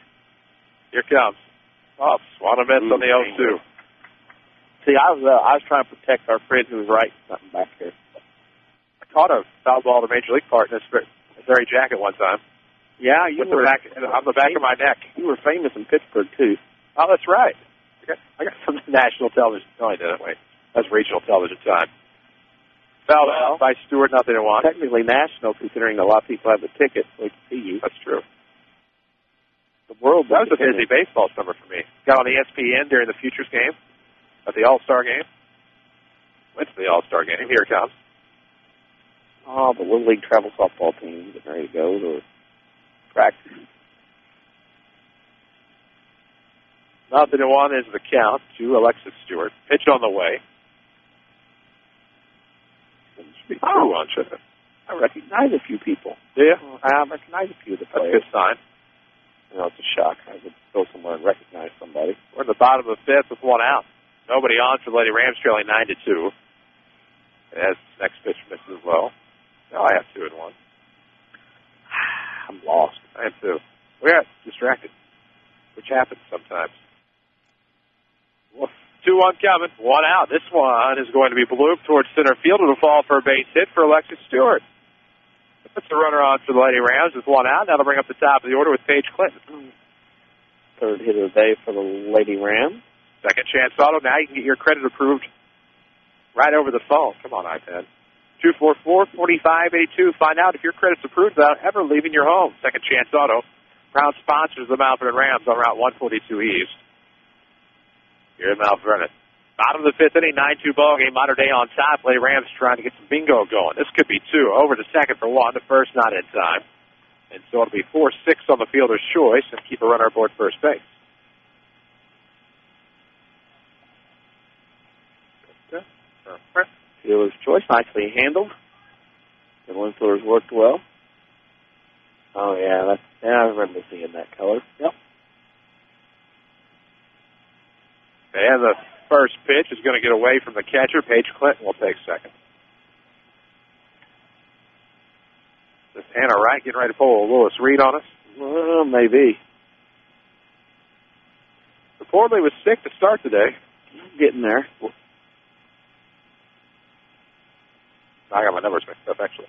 Here it comes. Oh, swat a miss on the 0-2. See, I was trying to protect our friend who was writing something back here. I caught a foul ball to Major League part in this very jacket one time. Yeah, you were on the back of my neck. You were famous in Pittsburgh too. Oh, that's right. I got some national television. No, I didn't. Wait, that's regional television time. Foul out by Stewart, 0-1. Technically national, considering a lot of people have the ticket, so we can see you. That's true. The world. That was a busy baseball summer for me. Got on ESPN during the Futures game, at the All-Star game. Went to the All-Star game. Here it comes. Oh, the Little League travel softball team getting ready to go to practice. 0-1 is the count to Alexis Stewart. Pitch on the way. It should be 2-1, shouldn't it? I recognize a few people. Yeah? I recognize a few of the players. That's a good sign. You know, it's a shock. I would go somewhere and recognize somebody. We're in the bottom of the fifth with one out. Nobody on for the Lady Rams, trailing 9-2. As next pitch misses as well. No, I have 2-1. I'm lost. I am too. We got distracted, which happens sometimes. 2-1 coming. One out. This one is going to be blooped towards center field. It'll fall for a base hit for Alexis Stewart. Puts the runner on for the Lady Rams with one out. Now they'll bring up the top of the order with Paige Clinton. Third hit of the day for the Lady Rams. Second chance auto. Now you can get your credit approved right over the phone. Come on, iPad. 244-4582. Find out if your credit's approved without ever leaving your home. Second chance auto. Proud sponsors of the Mount Vernon Rams on Route 142 East. Here in Mount Vernon. Bottom of the fifth inning, 9-2 ball game. Modern Day on top. Lady Rams trying to get some bingo going. This could be 2. Over to second for 1. The first not in time. And so it'll be 4-6 on the fielder's choice and keep a runner aboard first base. Fielder's choice, nicely handled. The infielders worked well. Oh, yeah, I remember seeing that color. Yep. And the first pitch is going to get away from the catcher. Paige Clinton will take second. Is Hannah Wright getting ready to pull a Willis Reed on us? Well, maybe. Reportedly was sick to start today. Getting there. I got my numbers mixed up, actually.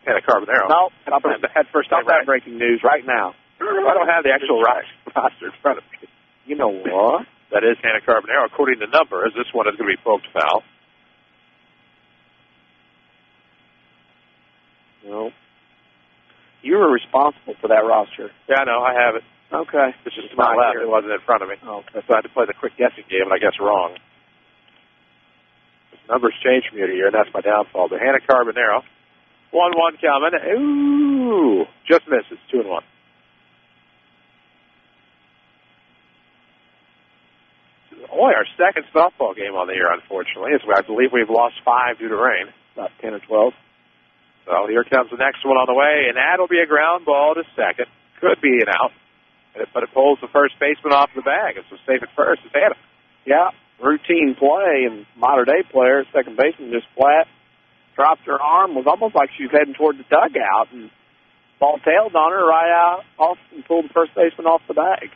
Hannah Carbonero. No, had first time that breaking news right now. I don't have the actual roster in front of me. You know what? That is Hannah Carbonero. According to numbers, this one is going to be poked foul. No. You were responsible for that roster. Yeah, I know. I have it. Okay. It's just to my left. It wasn't in front of me. Okay. So I had to play the quick guessing game, and I guess wrong. Numbers change from year to year, and that's my downfall. But Hannah Carbonero, 1-1 coming. Ooh, just misses. 2-1. Only our second softball game on the year, unfortunately. I believe we've lost 5 due to rain. About 10 or 12. So here comes the next one on the way, and that'll be a ground ball to second. Could be an out, but it pulls the first baseman off the bag. It's so safe at first. It's Hannah. Yeah, routine play, and modern-day player, second baseman, just flat, dropped her arm, was almost like she was heading toward the dugout, and ball tailed on her right out off and pulled the first baseman off the bag.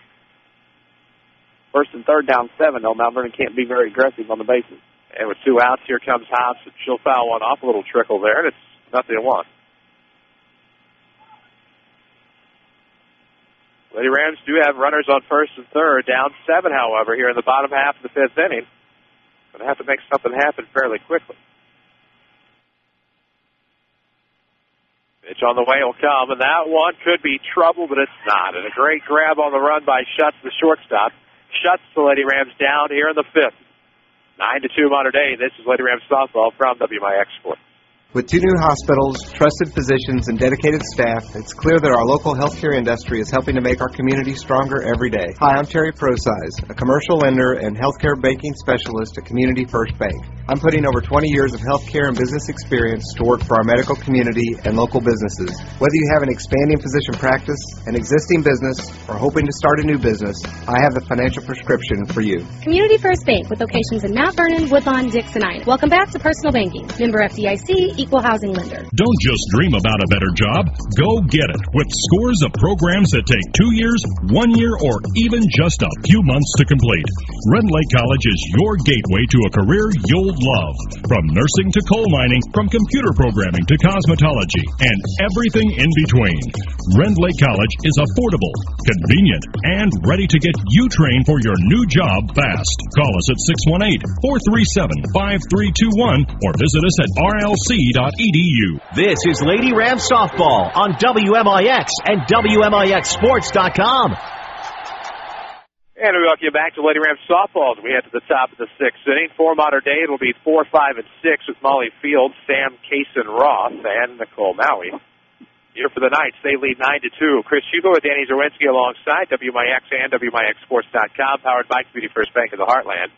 First and third down 7, though. Mount Vernon can't be very aggressive on the bases. And with 2 outs, here comes Hobbs. She'll foul one off, a little trickle there, and it's 0-1. Lady Rams do have runners on first and third, down 7, however, here in the bottom half of the 5th inning. Going to have to make something happen fairly quickly. Pitch on the way will come, and that one could be trouble, but it's not. And a great grab on the run by Schutz, the shortstop. Shuts the Lady Rams down here in the 5th. 9-2 Modern Day. This is Lady Rams softball from WMIX Sports. With 2 new hospitals, trusted physicians, and dedicated staff, it's clear that our local healthcare industry is helping to make our community stronger every day. Hi, I'm Terry Prosize, a commercial lender and healthcare banking specialist at Community First Bank. I'm putting over 20 years of healthcare and business experience to work for our medical community and local businesses. Whether you have an expanding physician practice, an existing business, or hoping to start a new business, I have the financial prescription for you. Community First Bank with locations in Mount Vernon, Woodlawn, Dixon, Ida. Welcome back to Personal Banking. Member FDIC, Equal Housing Lender. Don't just dream about a better job. Go get it with scores of programs that take 2 years, 1 year, or even just a few months to complete. Red Lake College is your gateway to a career you'll love. From nursing to coal mining, from computer programming to cosmetology, and everything in between. Red Lake College is affordable, convenient, and ready to get you trained for your new job fast. Call us at 618-437-5321 or visit us at rlc.edu. This is Lady Rams Softball on WMIX and WMIXsports.com. And we welcome you back to Lady Rams Softball as we head to the top of the 6th inning. For Modern Day, it will be 4, 5, and 6 with Molly Fields, Sam Kaysen Roth, and Nicole Maui. Here for the Knights, they lead 9-2. Chris Hugo with Danny Czerwinski alongside WMIX and WMIXsports.com, powered by Community First Bank of the Heartland.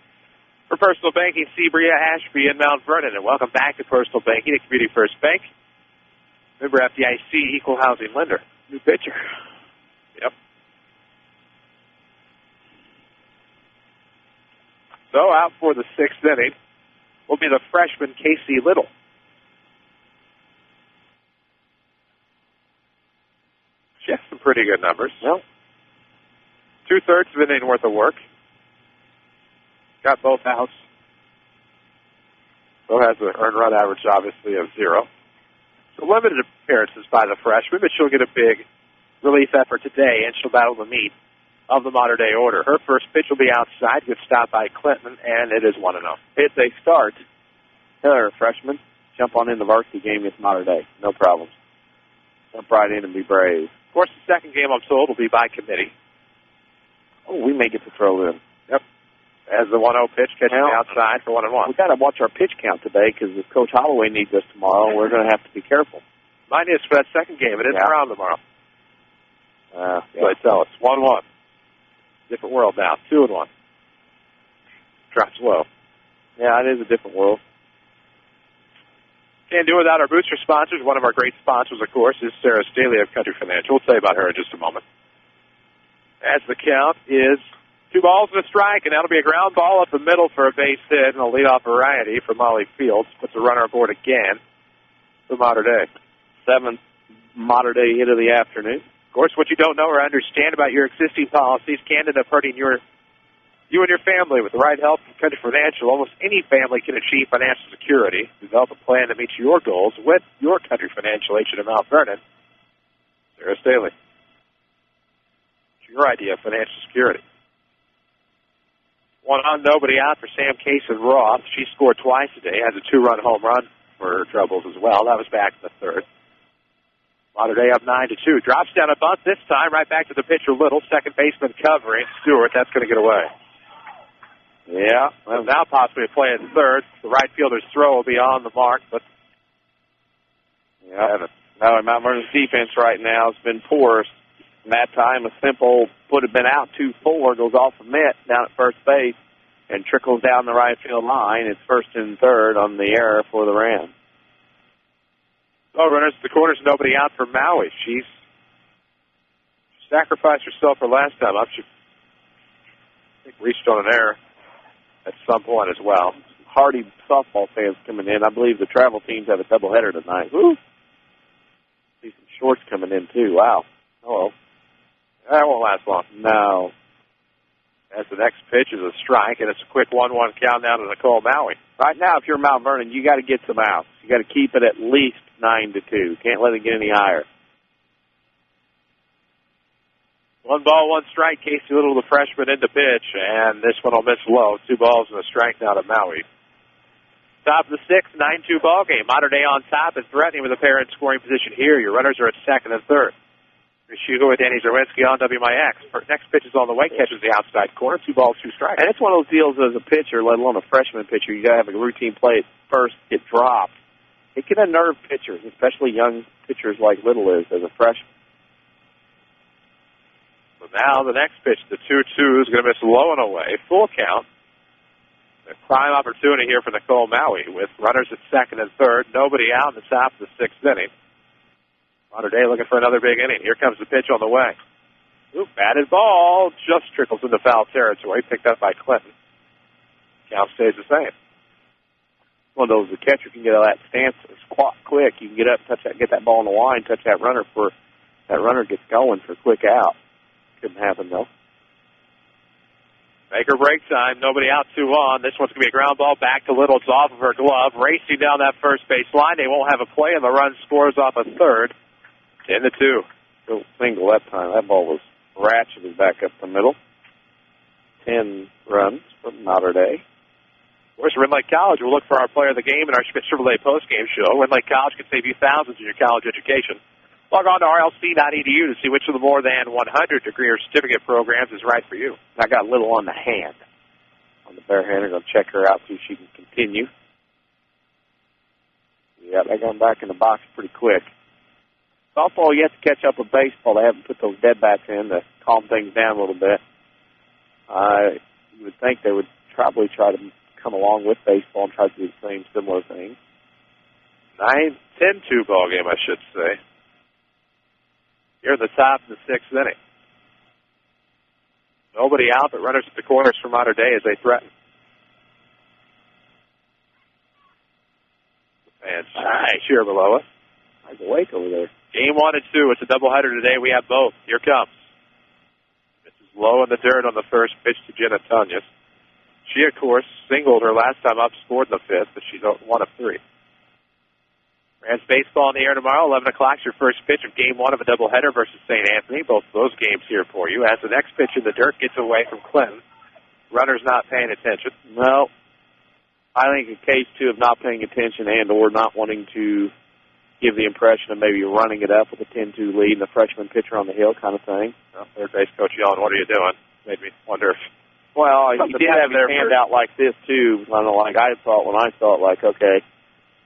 For Personal Banking, Sebria, Ashby, and Mount Vernon. And welcome back to Personal Banking at Community First Bank. Member FDIC, Equal Housing Lender. New pitcher. Yep. So out for the 6th inning will be the freshman Casey Little. She has some pretty good numbers. Well, 2/3 of an inning worth of work. Got both outs. So has an earned run average, obviously, of 0. So limited appearances by the freshman, but she'll get a big relief effort today, and she'll battle the meat of the Modern Day order. Her first pitch will be outside, good stop by Clinton, and it is 1-0. It's a start. Her freshman, jump on in the varsity game against Modern Day. No problems. Jump right in and be brave. Of course, the second game, I'm told, will be by committee. Oh, we may get to throw in. Yep. As the 1-0 pitch catching outside for 1-1. We've got to watch our pitch count today because if Coach Holloway needs us tomorrow, we're going to have to be careful. Mine is for that second game. It isn't around tomorrow. Yeah. So they tell us. 1-1. Different world now. 2-1. Drops low. Yeah, it is a different world. Can't do without our booster sponsors. One of our great sponsors, of course, is Sarah Staley of Country Financial. We'll tell you about her in just a moment. As the count is 2 balls and a strike, and that'll be a ground ball up the middle for a base hit and a leadoff variety for Molly Fields. Puts the runner aboard again for Modern Day. 7th Modern Day hit of the afternoon. Of course, what you don't know or understand about your existing policies can end up hurting you and your family. With the right help from Country Financial, almost any family can achieve financial security. Develop a plan that meets your goals with your Country Financial agent in Mount Vernon, Sarah Staley. It's your idea of financial security. 1 on, nobody out for Sam Kaysen Roth. She scored twice today, has a 2-run home run for her troubles as well. That was back in the 3rd. Modern Day up 9-2. Drops down a bunt this time, right back to the pitcher Little. Second baseman covering Stewart. That's going to get away. Yeah. Well, now possibly playing third. The right fielder's throw will be on the mark, but yeah. No, Mount Vernon's defense right now has been poor. And that time, a simple would have been out 2-4, goes off the mitt down at first base and trickles down the right field line. It's 1st and 3rd on the error for the Rams. Oh, runners at the corners, nobody out for Maui. She's sacrificed herself for last time up. She, I think, reached on an error at some point as well. Hardy softball fans coming in. I believe the travel teams have a doubleheader tonight. Woo! See some shorts coming in, too. Wow. Hello. That won't last long. No. As the next pitch is a strike, and it's a quick 1-1 countdown to Nicole Maui. Right now, if you're Mount Vernon, you got to get some outs. You got to keep it at least 9-2. Can't let it get any higher. 1 ball, 1 strike. Casey Little, the freshman, in the pitch, and this one will miss low. 2 balls and a strike now to Maui. Top of the 6th, 9-2 ball game. Modern Day on top and threatening with a pair in scoring position here. Your runners are at 2nd and 3rd. Hugo with Danny Czerwinski on WMIX. Next pitch is on the way, catches the outside corner. 2 balls, 2 strikes. And it's one of those deals as a pitcher, let alone a freshman pitcher. You got to have a routine play at first, get dropped, It can unnerve pitchers, especially young pitchers like Little is as a freshman. So now the next pitch, the 2-2, is going to miss low and away. Full count. A prime opportunity here for Nicole Maui with runners at second and third. Nobody out in the top of the sixth inning. Mater Dei looking for another big inning. Here comes the pitch on the way. Ooh, batted ball just trickles into foul territory. Picked up by Clinton. Count stays the same. One of those, the catcher can get out of that stance quick. You can get up, touch that, get that ball in the line, touch that runner for that runner gets going for a quick out. Couldn't happen though. Make or break time. Nobody out, 2 on. This one's going to be a ground ball back to Little. It's off of her glove. Racing down that first base line. They won't have a play, and the run scores off a third. 10-2. Single that time. That ball was ratcheted back up the middle. 10 runs from Mater Dei. Of course, Ren Lake College will look for our player of the game in our Schmidt Chevrolet postgame show. Ren Lake College can save you thousands in your college education. Log on to rlc.edu to see which of the more than 100 degree or certificate programs is right for you. I got Little on the hand. On the barehander, going to check her out, see if she can continue. Yeah, they're going back in the box pretty quick. Softball, you have to catch up with baseball. They haven't put those dead bats in to calm things down a little bit. You would think they would probably try to come along with baseball and try to do the same similar thing. 10-2 ball game, I should say. Here in the top of the sixth inning. Nobody out, but runners at the corners for Mater Dei as they threaten. And cheer below us. Nice awake over there. Game 1 and 2. It's a doubleheader today. We have both. Here comes. This is low in the dirt on the first pitch to Jenna Tunyas. She, of course, singled her last time up, scored in the fifth, but she's 1 of 3. Rams baseball in the air tomorrow, 11 o'clock, your first pitch of Game 1 of a doubleheader versus St. Anthony. Both of those games here for you. As the next pitch in the dirt gets away from Clinton, runner's not paying attention. No. I think a case, too, of not paying attention and or not wanting to give the impression of maybe running it up with a 10-2 lead and the freshman pitcher on the hill kind of thing. Well, third base coach yelling, "What are you doing?" Made me wonder if... Well, he did have their hand out like this, too. I don't know, like I thought when I saw it, like, okay,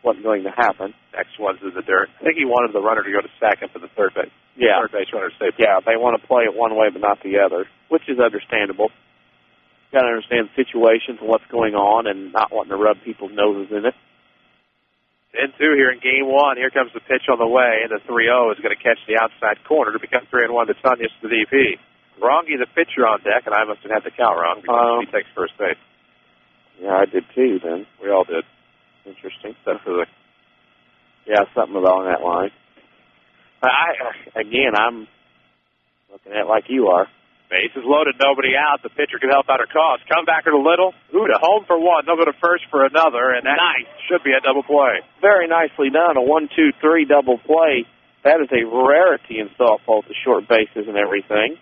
wasn't going to happen. Next one's in the dirt. I think he wanted the runner to go to second for the third base. Yeah. Third base runner to stay. Yeah, they want to play it one way but not the other, which is understandable. Got to understand the situations and what's going on and not wanting to rub people's noses in it. 10-2 here in Game 1. Here comes the pitch on the way, and the 3-0 is going to catch the outside corner to become 3-1 to Tunyas to the DP. Rongi, the pitcher, on deck, and I must have had the count wrong because he takes first base. Yeah, I did too, then. We all did. Interesting. Except for the... Yeah, something along that line. I'm looking at it like you are. Base is loaded, nobody out. The pitcher can help out her cause. Comebacker to Little. Ooh, to home for one. They'll go to first for another, and that should be a double play. Very nicely done. A 1-2-3 double play. That is a rarity in softball, the short bases and everything.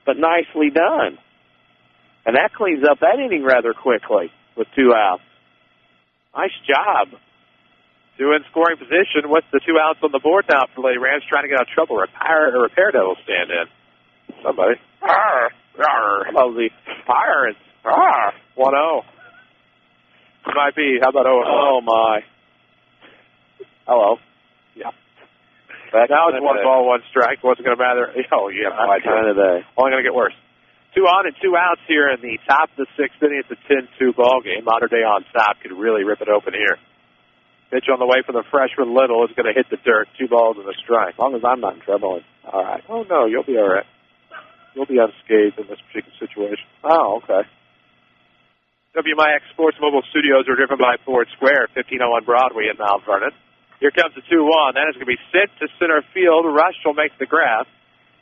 But nicely done. And that cleans up that inning rather quickly with 2 outs. Nice job. 2 in scoring position with the 2 outs on the board now for Lady Rams, trying to get out of trouble. Repair devil stand in. Somebody. Hello, the Pirates. 1-0. It might be. How about 0-0? Oh, my. Hello. Yeah. Now it's 1 ball, 1 strike. Wasn't going to matter. Oh, yeah. Kind of day. Only going to get worse. 2 on and 2 outs here in the top of the 6th inning. It's a 10-2 ball game. Mater Dei on top could really rip it open here. Pitch on the way for the freshman Little is going to hit the dirt. 2 balls and a strike. As long as I'm not in trouble, it's all right. Oh, no, you'll be all right. You'll be unscathed in this particular situation. Oh, okay. WMIX Sports Mobile Studios are driven by Ford Square, 1501 Broadway in Mount Vernon. Here comes the 2-1. That is going to be sent to center field. Rush will make the grab.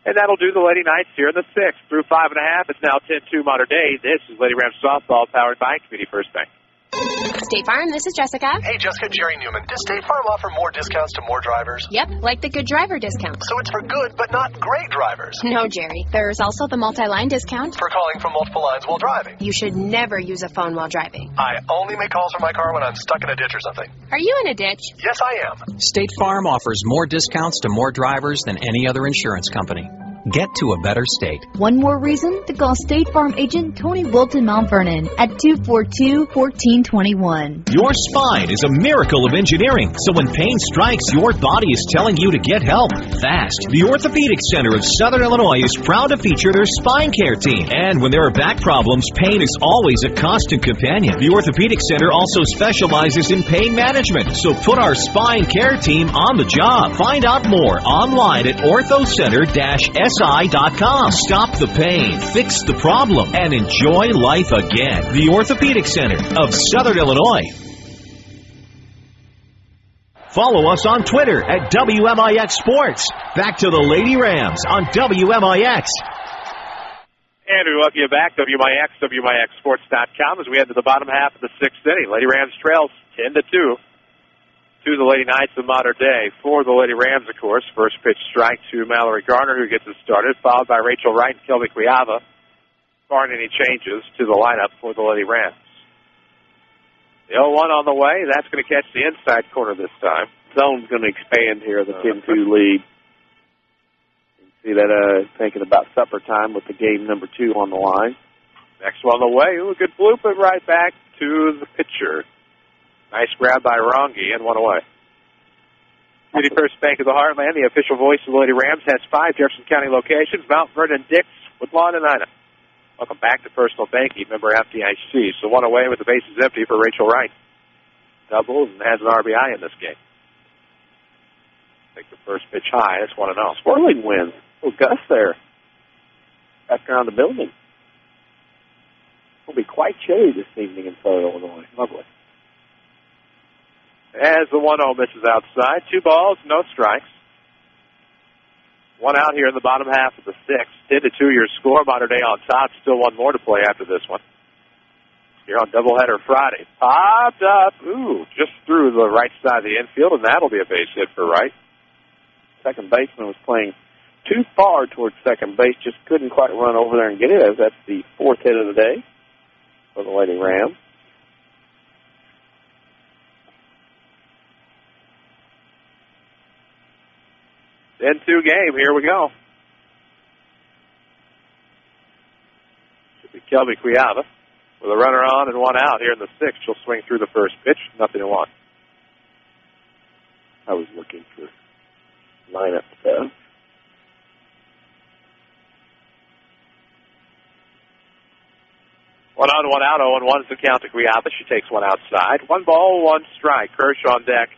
And that'll do the Lady Knights here in the 6th. Through 5.5, it's now 10-2 Mater Dei. This is Lady Rams Softball, powered by Community First Bank. State Farm, this is Jessica. Hey, Jessica, Jerry Newman. Does State Farm offer more discounts to more drivers? Yep, like the good driver discount. So it's for good, but not great drivers? No, Jerry. There's also the multi-line discount. For calling from multiple lines while driving? You should never use a phone while driving. I only make calls from my car when I'm stuck in a ditch or something. Are you in a ditch? Yes, I am. State Farm offers more discounts to more drivers than any other insurance company. get to a better state. One more reason to call State Farm agent Tony Wilton Mount Vernon at 242-1421. Your spine is a miracle of engineering, so when pain strikes, your body is telling you to get help fast. The Orthopedic Center of Southern Illinois is proud to feature their spine care team. And when there are back problems, pain is always a constant companion. The Orthopedic Center also specializes in pain management, so put our spine care team on the job. Find out more online at orthocenter-si.com. Stop the pain, fix the problem, and enjoy life again. The Orthopedic Center of Southern Illinois. Follow us on Twitter at WMIX Sports. Back to the Lady Rams on WMIX. And we welcome you back, WMIX, WMIXsports.com, as we head to the bottom half of the sixth inning. Lady Rams trails 10-2 to the Lady Knights of modern day. For the Lady Rams, of course, first pitch strike to Mallory Garner, who gets it started, followed by Rachel Wright and Kelby Quiava. Barring any changes to the lineup for the Lady Rams. The 0-1 on the way. That's going to catch the inside corner this time. Zone's going to expand here, the 10-2 lead. See that thinking about supper time with the game number 2 on the line. Next one on the way. Ooh, a good bloop it right back to the pitcher. Nice grab by Rongi and one away. Community First Bank of the Heartland, the official voice of the Lady Rams, has 5 Jefferson County locations. Mount Vernon, Dix, Woodlawn, and Ina. Welcome back to Personal Banking, member FDIC. So one away with the bases empty for Rachel Wright. Doubles and has an RBI in this game. Take the first pitch high. It's 1-0. Swirling wind. Oh, Gus there. Back around the building. It'll be quite chilly this evening in Southern Illinois. Lovely. As the 1-0 misses outside. 2 balls, no strikes. 1 out here in the bottom half of the sixth. 10-2 your score. Modern Day on top. Still one more to play after this one. Here on doubleheader Friday. Popped up. Ooh, just through the right side of the infield, and that'll be a base hit for Wright. Second baseman was playing too far towards second base, just couldn't quite run over there and get it. As that's the 4th hit of the day for the Lady Rams. Then 2 game. Here we go. Should be Kelby Quiava with a runner on and 1 out here in the 6th. She'll swing through the first pitch. 0-1. I was looking for lineup stuff. One on, 1 out, 0-1 is the count to Quiava. She takes 1 outside. 1 ball, 1 strike. Kirsch on deck.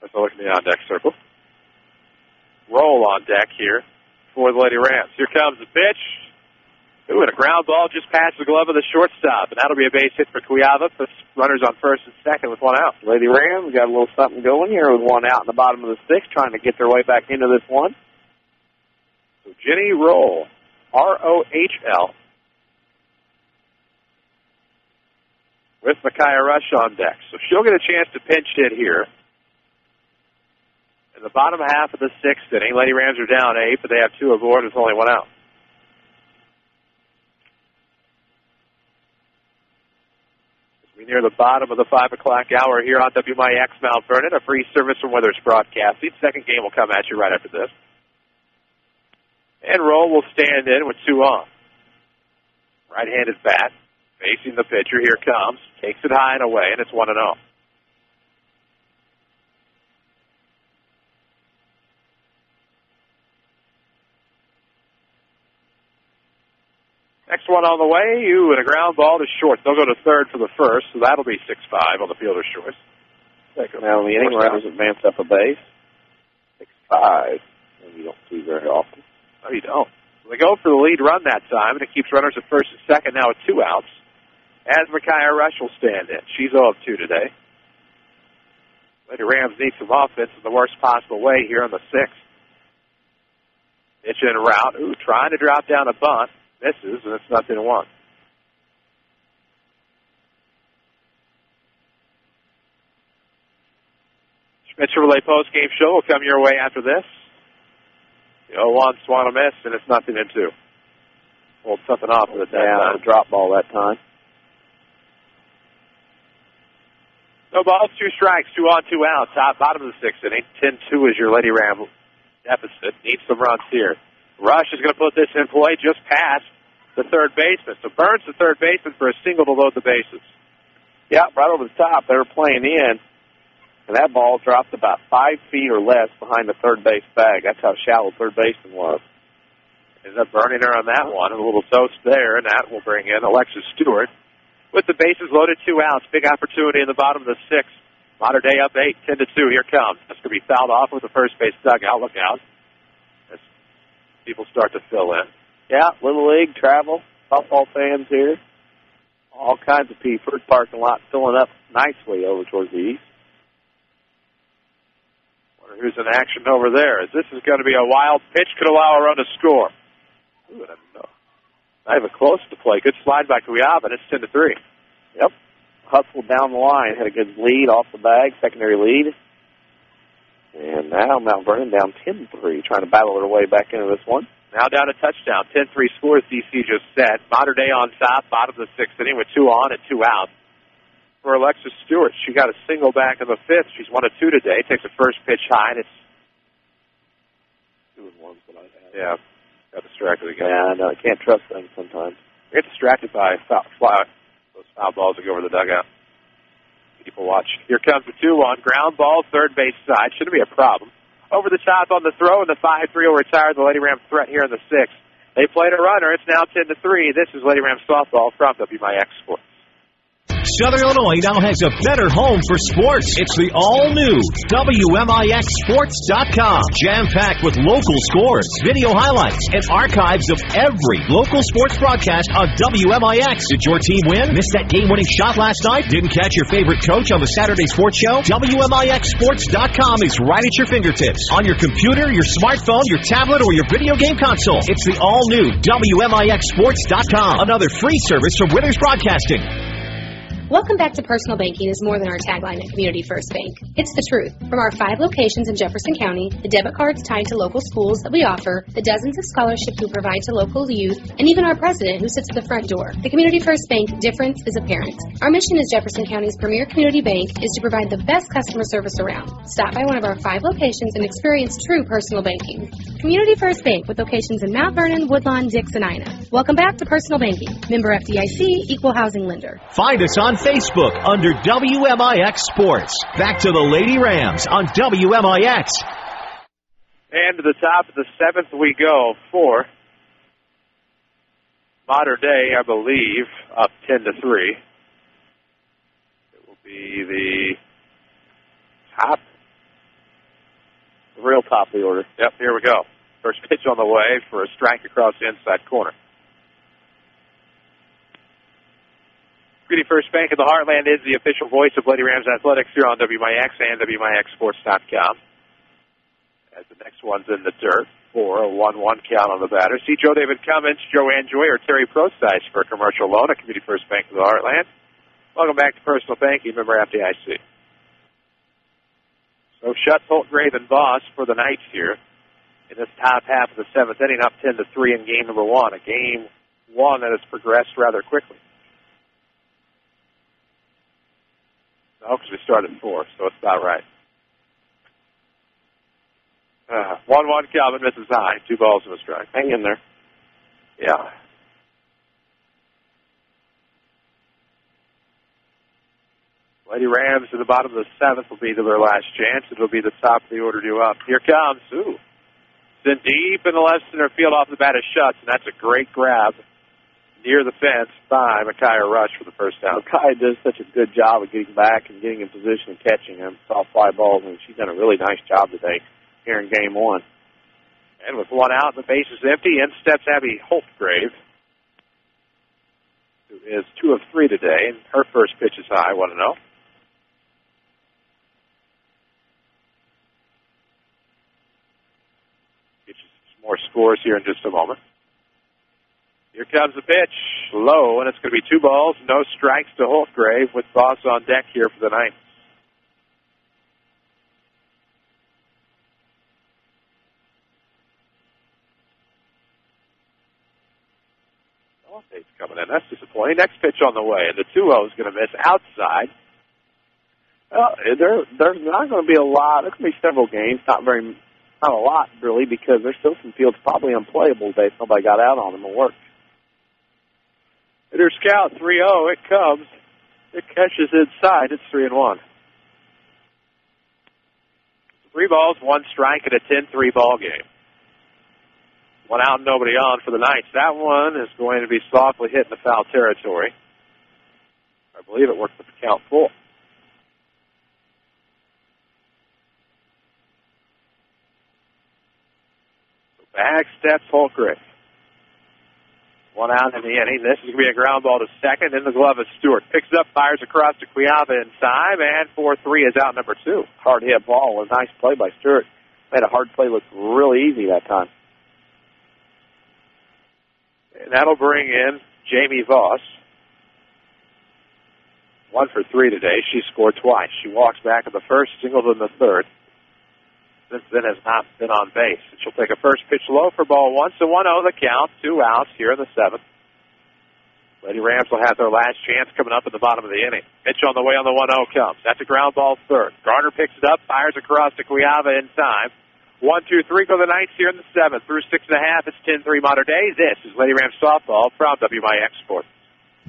Let's look at the on-deck circle. Roll on deck here for the Lady Rams. Here comes the pitch. Ooh, and a ground ball just past the glove of the shortstop, and that'll be a base hit for Quiava. Puts runners on first and second with 1 out. Lady Rams got a little something going here with 1 out in the bottom of the 6th, trying to get their way back into this one. So Jenny Roll, R-O-H-L, with Micaiah Rush on deck. So she'll get a chance to pinch hit here. In the bottom half of the 6th inning, Lady Rams are down 8, but they have 2 aboard with only 1 out. As we near the bottom of the 5 o'clock hour here on WMIX Mount Vernon, a free service from Weathers Broadcasting. Second game will come at you right after this. And Roll will stand in with 2 on. Right-handed bat, facing the pitcher. Here comes. Takes it high and away, and it's 1-0. Next one on the way, and a ground ball to short. They'll go to third for the first, so that'll be 6-5 on the fielder's choice. Second round of the inning, runners advance up a base. 6-5, and you don't see very often. No, you don't. So they go for the lead run that time, and it keeps runners at first and second now with 2 outs. As Micaiah Rush will stand in. She's 0-2 today. Lady Rams need some offense in the worst possible way here on the 6th. Pitch in route. Ooh, trying to drop down a bunt. Misses, and it's 0-1. Schmidt Chevrolet post-game show will come your way after this. The 0-1 swung a miss, and it's 0-2. Pulled something off of the a drop ball that time. No balls, 2 strikes, 2 on, 2 out. Bottom of the 6th inning. 10-2 is your Lady Ram deficit. Needs some runs here. Rush is going to put this in play just past the third baseman. So Burns, the third baseman, for a single to load the bases. Yeah, right over the top. They were playing in, and that ball dropped about 5 feet or less behind the third base bag. That's how shallow third baseman was. Ends up burning her on that one. A little toast there, and that will bring in Alexis Stewart. With the bases loaded, 2 outs. Big opportunity in the bottom of the 6th. Modern Day up 8, 10-2. Here comes. That's going to be fouled off with the first base dugout. Look out as people start to fill in. Yeah, Little League, travel, softball fans here. All kinds of people. Parking lot filling up nicely over towards the east. Wonder who's in action over there. As this is going to be a wild pitch, could allow a run to score. Ooh, I don't know. Not even close to play. Good slide by Kuyava, and it's 10-3. Yep. Hustled down the line. Had a good lead off the bag, secondary lead. And now Mount Vernon down 10-3, trying to battle their way back into this one. Now down a touchdown. 10-3 scores DC just set. Modern Day on top, bottom of the 6th inning with 2 on and 2 out. For Alexis Stewart, she got a single back in the 5th. She's 1 of 2 today. Takes a first pitch high, and it's 2-1. Yeah. Got distracted again. Yeah, I know. I can't trust them sometimes. Get distracted by those foul balls that go over the dugout. People watch. Here comes the 2-1. Ground ball, third base side. Shouldn't be a problem. Over the top on the throw, and the 5-3 will retire the Lady Rams threat here in the 6th. They played a runner. It's now 10-3. This is Lady Rams softball from WMIX Sports. Southern Illinois now has a better home for sports. It's the all-new WMIXSports.com. Jam-packed with local scores, video highlights, and archives of every local sports broadcast on WMIX. Did your team win? Missed that game-winning shot last night? Didn't catch your favorite coach on the Saturday sports show? WMIXSports.com is right at your fingertips. On your computer, your smartphone, your tablet, or your video game console. It's the all-new WMIXSports.com. Another free service from Withers Broadcasting. Welcome back to Personal Banking is more than our tagline at Community First Bank. It's the truth. From our 5 locations in Jefferson County, the debit cards tied to local schools that we offer, the dozens of scholarships we provide to local youth, and even our president who sits at the front door. The Community First Bank difference is apparent. Our mission as Jefferson County's premier community bank is to provide the best customer service around. Stop by one of our 5 locations and experience true personal banking. Community First Bank with locations in Mount Vernon, Woodlawn, Dix, and Ina. Welcome back to Personal Banking. Member FDIC, Equal Housing Lender. Find us on Facebook under WMIX Sports. Back to the Lady Rams on WMIX. And to the top of the 7th we go for Modern Day, I believe, up 10-3. It will be the top, the real top of the order. Yep, here we go. First pitch on the way for a strike across the inside corner. Community First Bank of the Heartland is the official voice of Lady Rams Athletics here on WMIX and WMIXSports.com. As the next one's in the dirt for a 1-1 count on the batter. See Joe David Cummins, Joanne Joy, or Terry Prostice for a commercial loan at Community First Bank of the Heartland. Welcome back to Personal Banking, member FDIC. So Schutz, Holtgrave, and Voss for the Knights here in this top half of the 7th inning, up 10-3 in game number 1. A game 1 that has progressed rather quickly. No, because we started 4, so it's about right. 1-1 Calvin misses high. 2 balls and a strike. Hang in there. Yeah. Lady Rams to the bottom of the 7th will be to their last chance. It'll be the top of the order due up. Here comes. Ooh. It's in deep in the left center field off the bat of Schutz, and that's a great grab near the fence by Micaiah Rush for the first down. Micaiah does such a good job of getting back and getting in position and catching him. Soft fly balls, and she's done a really nice job today here in game 1. And with 1 out, the base is empty. In steps Abby Holtgrave, who is 2 of 3 today. And her first pitch is high, 1-0. Get you some more scores here in just a moment. Here comes the pitch, low, and it's going to be 2 balls, no strikes to Holtgrave with Voss on deck here for the Knights. Allstate's coming in. That's disappointing. Next pitch on the way, and the 2-0 is going to miss outside. There's not going to be a lot. There's going to be several games, not a lot, really, because there's still some fields probably unplayable today. Nobody got out on them and worked. Hitter Scout 3-0. It comes. It catches inside. It's 3-1. 3 balls, 1 strike, and a 10-3 ball game. 1 out, nobody on for the Knights. That one is going to be softly hit in the foul territory. I believe it worked with the count full. So back steps Holkrick. 1 out in the inning. This is going to be a ground ball to second. In the glove of Stewart. Picks it up, fires across to Quiava in time, and 4-3 is out number 2. Hard hit ball. A nice play by Stewart. Made a hard play look really easy that time. And that'll bring in Jamie Voss. 1 for 3 today. She scored twice. She walks back in the first, singled in the third. Since then has not been on base. And she'll take a first pitch low for ball 1. So 1-0 the count. 2 outs here in the 7th. Lady Rams will have their last chance coming up in the bottom of the inning. Pitch on the way on the 1-0 comes. That's a ground ball third. Garner picks it up, fires across to Quiava in time. 1-2-3 go the Knights here in the 7th. Through 6.5, it's 10-3 modern day. This is Lady Rams Softball from WMIX Sports.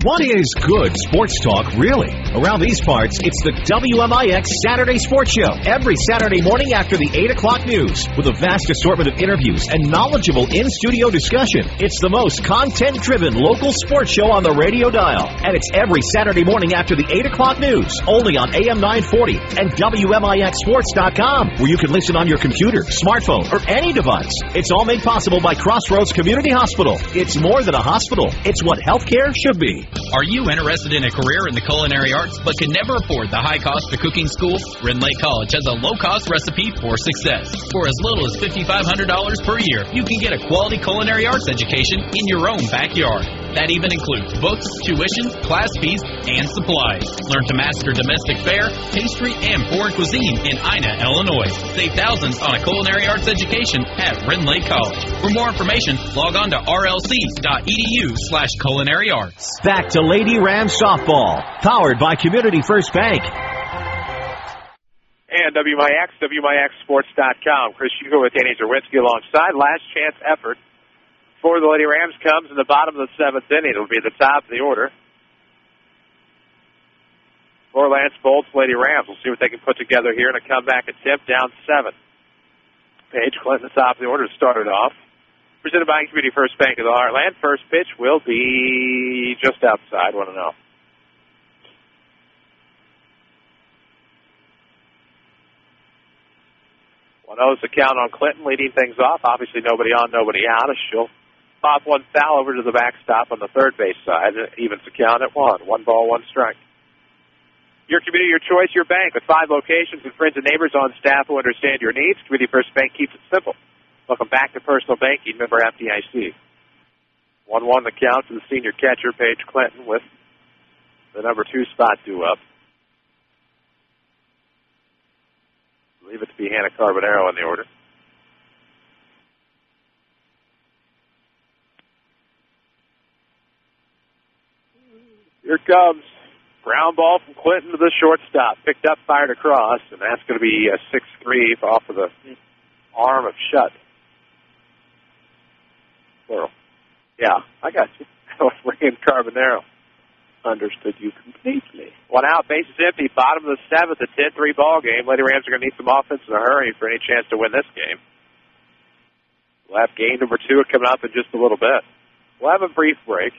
What is good sports talk, really? Around these parts, it's the WMIX Saturday Sports Show. Every Saturday morning after the 8 o'clock news. With a vast assortment of interviews and knowledgeable in-studio discussion. It's the most content-driven local sports show on the radio dial. And it's every Saturday morning after the 8 o'clock news. Only on AM 940 and WMIXSports.com. Where you can listen on your computer, smartphone, or any device. It's all made possible by Crossroads Community Hospital. It's more than a hospital. It's what healthcare should be. Are you interested in a career in the culinary arts but can never afford the high cost of cooking school? Ren Lake College has a low-cost recipe for success. For as little as $5,500 per year, you can get a quality culinary arts education in your own backyard. That even includes books, tuition, class fees, and supplies. Learn to master domestic fare, pastry, and foreign cuisine in Ina, Illinois. Save thousands on a culinary arts education at Ren Lake College. For more information, log on to rlc.edu/culinary arts. Back to Lady Rams Softball, powered by Community First Bank. And WMIX, WMIXSports.com. Chris Hugo with Danny Czerwinski alongside. Last chance effort for the Lady Rams comes in the bottom of the 7th inning. It'll be at the top of the order for Lance Bolt's Lady Rams. We'll see what they can put together here in a comeback attempt down 7. Paige Clinton, the top of the order, started off. Presented by Community First Bank of the Heartland. First pitch will be just outside, 1-0. 1-0 is the count on Clinton, leading things off. Obviously nobody on, nobody out. As she'll pop one foul over to the backstop on the third base side. It evens the count at 1. 1 ball, 1 strike. Your community, your choice, your bank. With 5 locations and friends and neighbors on staff who understand your needs, Community First Bank keeps it simple. Welcome back to personal banking, member FDIC. 1-1 the count to the senior catcher, Paige Clinton, with the number 2 spot due up. Leave it to be Hannah Carbonaro in the order. Here comes ground ball from Clinton to the shortstop. Picked up, fired across, and that's going to be a 6-3 off of the arm of Shutt. Plural. Yeah, I got you. I was bringing Carbonaro. Understood you completely. 1 out, bases empty, bottom of the 7th, a 10-3 ball game. Lady Rams are going to need some offense in a hurry for any chance to win this game. We'll have game number 2 coming up in just a little bit. We'll have a brief break.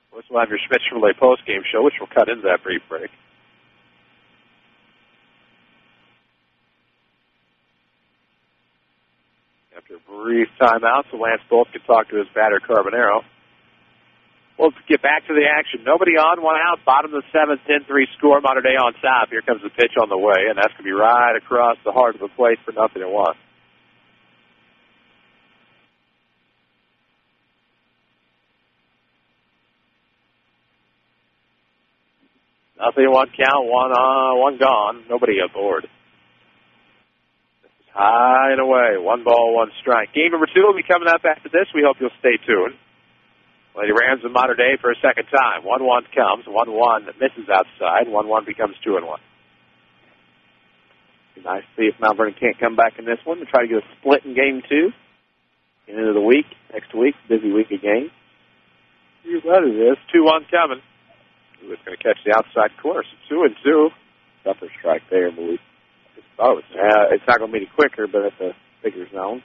Of course, we'll have your Schmitz Chevrolet post-game show, which will cut into that brief break. After a brief timeout, so Lance Bolt can talk to his batter, Carbonaro. We'll get back to the action. Nobody on, 1 out, bottom of the 7th, 10-3 score. Modern Day on top. Here comes the pitch on the way, and that's going to be right across the heart of the plate for 0-1. 0-1 count, 1 gone, nobody aboard. This is high and away, 1 ball, 1 strike. Game number 2 will be coming up after this. We hope you'll stay tuned. Lady Rams in Modern Day for a second time. 1-1 comes. 1-1 misses outside. 1-1 becomes 2-1. Be nice to see if Mount Vernon can't come back in this one to try to get a split in game 2. End of the week, next week, busy week of games. What is this? 2-1 coming. Who is going to catch the outside corner? So 2-2. Upper strike there, but we just thought it was. It's not going to be any quicker, but it's a bigger zone.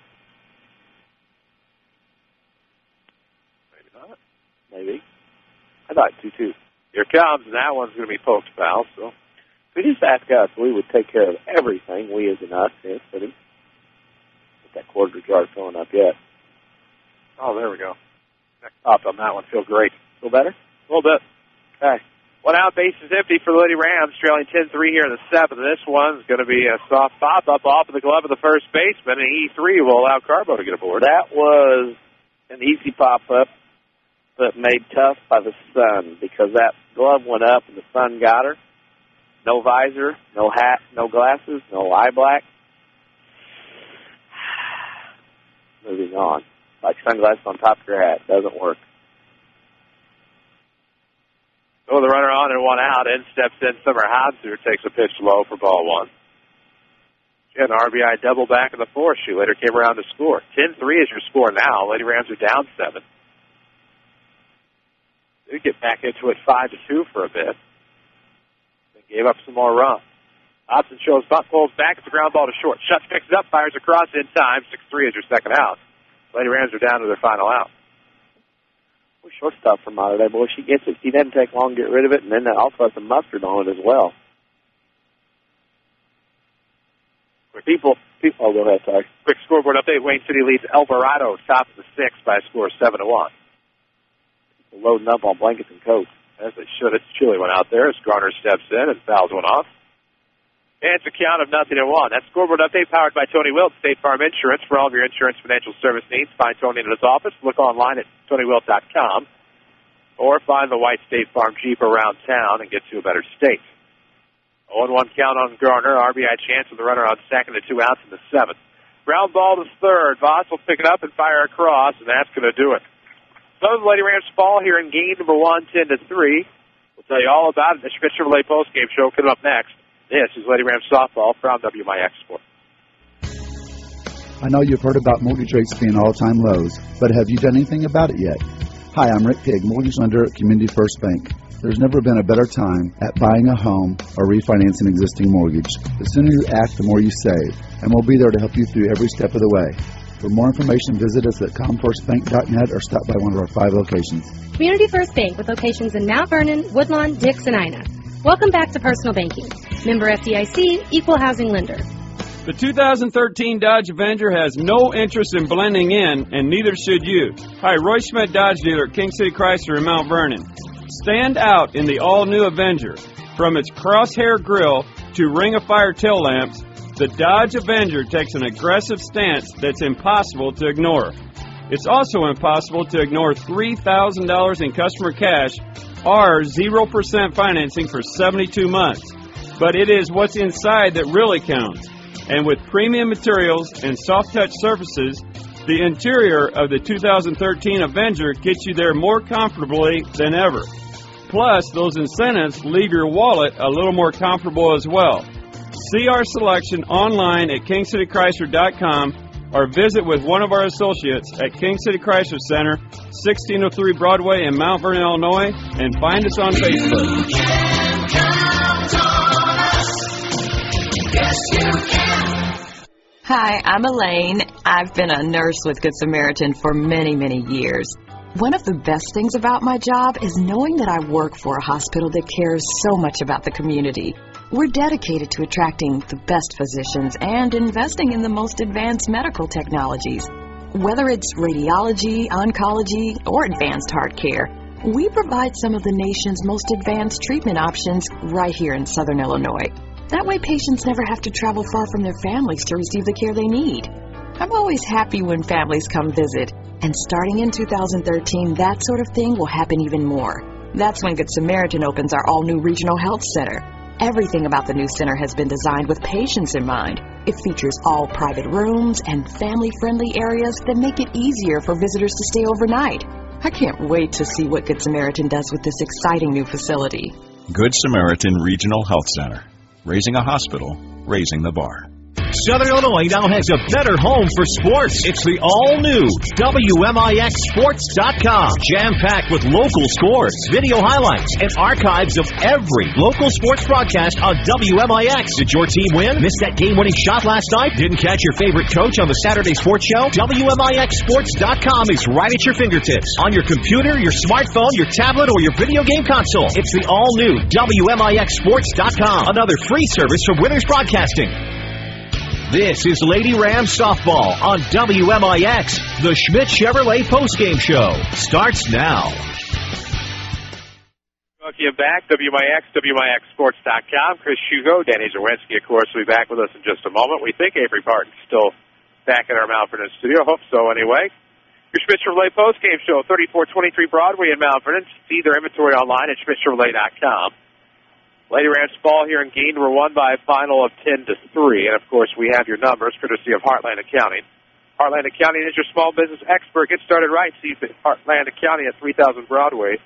Maybe not. Maybe. I thought 2-2. Here comes, and that one's going to be poked foul. So if you just ask us, we would take care of everything, we as in us, yes, but get that quarter yard filling up yet. Oh, there we go. Next pop on that one. Feel great. Feel better? A little bit. Okay. 1 out, base is empty for the Lady Rams, trailing 10-3 here in the 7th. This one's going to be a soft pop-up off of the glove of the first baseman, and E3 will allow Carbo to get aboard. That was an easy pop-up, but made tough by the sun, because that glove went up and the sun got her. No visor, no hat, no glasses, no eye black. Moving on. Like sunglasses on top of your hat. Doesn't work. So the runner on and 1 out. In steps in Summer Hobbs, who takes a pitch low for ball 1. She had an RBI double back in the 4th. She later came around to score. 10-3 is your score now. Lady Rams are down 7. They get back into it 5-2 for a bit. They gave up some more runs. Hobson shows bunt, pulls back. It's a ground ball to short. Shuts, picks it up, fires across in time. 6-3 is your second out. Lady Rams are down to their final out. Well, shortstop from out of there, boy. She gets it. She doesn't take long to get rid of it, and then that also has some mustard on it as well. People. Oh, go ahead, sorry. Quick scoreboard update. Wayne City leads Alvarado top of the 6th by a score of 7-1. Loading up on blankets and coats. As they should. It's chilly one out there as Garner steps in and fouls one off. And it's a count of 0-1. That scoreboard update powered by Tony Wilt, State Farm Insurance. For all of your insurance financial service needs, find Tony in his office. Look online at TonyWilt.com. Or find the white State Farm Jeep around town and get to a better state. 0-1 count on Garner. RBI chance with the runner on second and 2 outs in the 7th. Ground ball to third. Voss will pick it up and fire across, and that's going to do it. So the Lady Rams fall here in game number 1, 10-3. We'll tell you all about it in the Schmidt Chevrolet postgame show coming up next. This is Lady Rams Softball from WMIX Sports. I know you've heard about mortgage rates being all-time lows, but have you done anything about it yet? Hi, I'm Rick Pigg, mortgage lender at Community First Bank. There's never been a better time at buying a home or refinancing an existing mortgage. The sooner you act, the more you save, and we'll be there to help you through every step of the way. For more information, visit us at comfirstbank.net or stop by one of our 5 locations. Community First Bank with locations in Mount Vernon, Woodlawn, Dix, and Ina. Welcome back to Personal Banking. Member FDIC, Equal Housing Lender. The 2013 Dodge Avenger has no interest in blending in, and neither should you. Hi, Roy Schmidt Dodge dealer at King City Chrysler in Mount Vernon. Stand out in the all-new Avenger. From its crosshair grille to ring-of-fire tail lamps, the Dodge Avenger takes an aggressive stance that's impossible to ignore. It's also impossible to ignore $3,000 in customer cash or 0% financing for 72 months. But it is what's inside that really counts. And with premium materials and soft-touch surfaces, the interior of the 2013 Avenger gets you there more comfortably than ever. Plus, those incentives leave your wallet a little more comfortable as well. See our selection online at KingCityChrysler.com or visit with one of our associates at King City Chrysler Center, 1603 Broadway in Mount Vernon, Illinois, and find us on Facebook. You can count on us. Yes, you can. Hi, I'm Elaine. I've been a nurse with Good Samaritan for many, many years. One of the best things about my job is knowing that I work for a hospital that cares so much about the community. We're dedicated to attracting the best physicians and investing in the most advanced medical technologies. Whether it's radiology, oncology, or advanced heart care, we provide some of the nation's most advanced treatment options right here in Southern Illinois. That way patients never have to travel far from their families to receive the care they need. I'm always happy when families come visit, and starting in 2013, that sort of thing will happen even more. That's when Good Samaritan opens our all-new Regional Health Center. Everything about the new center has been designed with patients in mind. It features all private rooms and family-friendly areas that make it easier for visitors to stay overnight. I can't wait to see what Good Samaritan does with this exciting new facility. Good Samaritan Regional Health Center. Raising a hospital, raising the bar. Southern Illinois now has a better home for sports. It's the all-new WMIXSports.com. Jam-packed with local scores, video highlights, and archives of every local sports broadcast on WMIX. Did your team win? Missed that game-winning shot last night? Didn't catch your favorite coach on the Saturday sports show? WMIXSports.com is right at your fingertips. On your computer, your smartphone, your tablet, or your video game console. It's the all-new WMIXSports.com. Another free service from Winners Broadcasting. This is Lady Rams Softball on WMIX. The Schmidt Chevrolet postgame show starts now. Welcome back, WMIX, WMIXSports.com. Chris Hugo, Danny Czerwinski, of course, will be back with us in just a moment. We think Avery Barton's still back in our Mount Vernon studio. Hope so, anyway. Your Schmidt Chevrolet postgame show, 3423 Broadway in Mount Vernon. See their inventory online at SchmidtChevrolet.com. Lady Rams ball here in game number 1 by a final of 10-3. And, of course, we have your numbers, courtesy of Heartland Accounting. Heartland Accounting is your small business expert. Get started right. See Heartland Accounting at 3000 Broadway,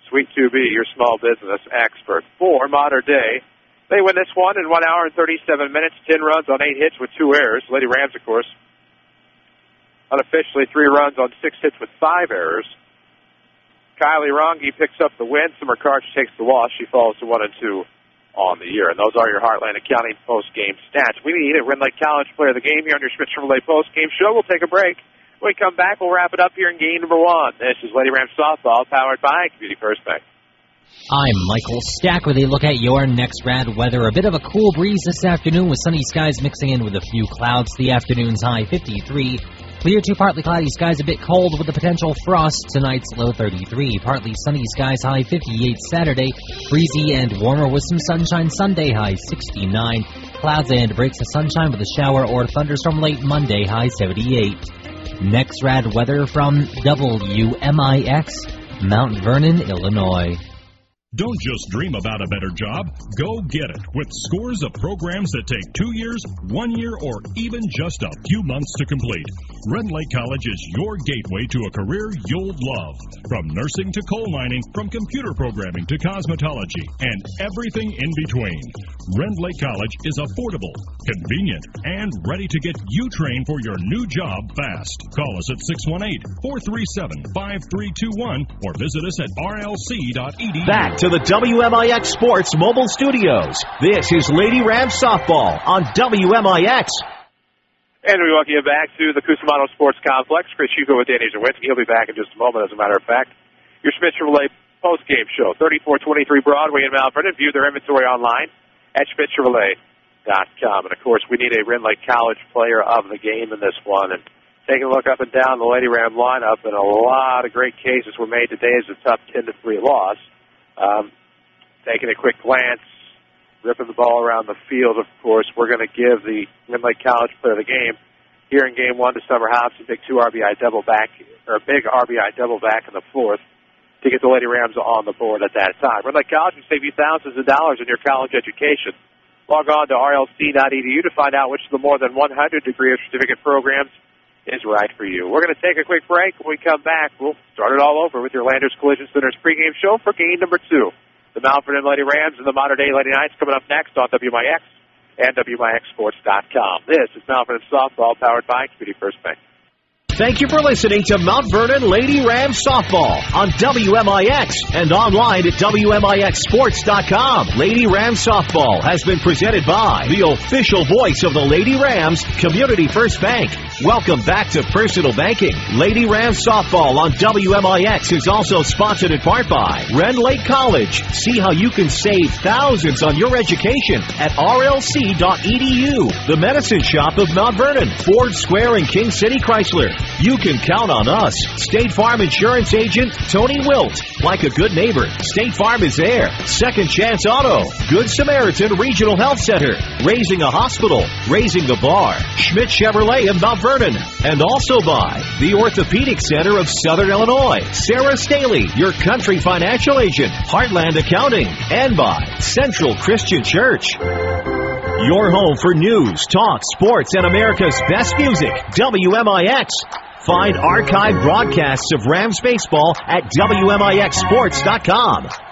Suite 2B, your small business expert. For Modern Day, they win this one in 1 hour and 37 minutes, 10 runs on 8 hits with 2 errors. Lady Rams, of course, unofficially 3 runs on 6 hits with 5 errors. Kylie Rongi picks up the win. Summer Karch takes the loss. She falls to 1-2 on the year. And those are your Heartland Accounting post-game stats. We need a Ren Lake College player of the game here on your Schmidt Chevrolet post-game show. We'll take a break. When we come back, we'll wrap it up here in game number 1. This is Lady Rams Softball, powered by Community First Bank. I'm Michael Stack with a look at your next rad weather. A bit of a cool breeze this afternoon with sunny skies mixing in with a few clouds. The afternoon's high 53. Clear to partly cloudy skies, a bit cold with the potential frost. Tonight's low 33. Partly sunny skies, high 58 Saturday. Breezy and warmer with some sunshine Sunday, high 69. Clouds and breaks of sunshine with a shower or thunderstorm late Monday, high 78. Next rad weather from WMIX, Mount Vernon, Illinois. Don't just dream about a better job. Go get it with scores of programs that take 2 years, 1 year, or even just a few months to complete. Red Lake College is your gateway to a career you'll love. From nursing to coal mining, from computer programming to cosmetology, and everything in between. Red Lake College is affordable, convenient, and ready to get you trained for your new job fast. Call us at 618-437-5321 or visit us at rlc.edu. Back to the WMIX Sports Mobile Studios. This is Lady Rams Softball on WMIX. And we welcome you back to the Cusimano Sports Complex. Chris Hugo with Danny Czerwinski. He'll be back in just a moment, as a matter of fact. Your Schmidt Chevrolet post-game show, 3423 Broadway in Mount Vernon. View their inventory online at SchmidtChevrolet.com. And, of course, we need a Ren Lake College player of the game in this one. And taking a look up and down the Lady Ram lineup, and a lot of great cases were made today as a tough 10-3 loss. Taking a quick glance, ripping the ball around the field, of course, we're going to give the Ren Lake College player of the game here in game 1 to Summer Hobson, big RBI double back in the 4th to get the Lady Rams on the board at that time. Ren Lake College will save you thousands of dollars in your college education. Log on to rlc.edu to find out which of the more than 100 degree or certificate programs is right for you. We're going to take a quick break. When we come back, we'll start it all over with your Landers Collision Center's pregame show for game number 2. The Mount Vernon Lady Rams and the Modern Day Lady Knights coming up next on WMIX and WMIXSports.com. This is Mount Vernon Softball, powered by Community First Bank. Thank you for listening to Mount Vernon Lady Rams Softball on WMIX and online at WMIXSports.com. Lady Rams Softball has been presented by the official voice of the Lady Rams, Community First Bank. Welcome back to Personal Banking. Lady Rams Softball on WMIX is also sponsored in part by Ren Lake College. See how you can save thousands on your education at rlc.edu. The Medicine Shop of Mount Vernon, Ford Square and King City Chrysler. You can count on us. State Farm Insurance Agent Tony Wilt. Like a good neighbor, State Farm is there. Second Chance Auto. Good Samaritan Regional Health Center. Raising a hospital. Raising the bar. Schmidt Chevrolet in Mount Vernon. And also by the Orthopedic Center of Southern Illinois. Sarah Staley, your country financial agent. Heartland Accounting. And by Central Christian Church. Your home for news, talk, sports, and America's best music. WMIX. Find archived broadcasts of Rams baseball at WMIXsports.com.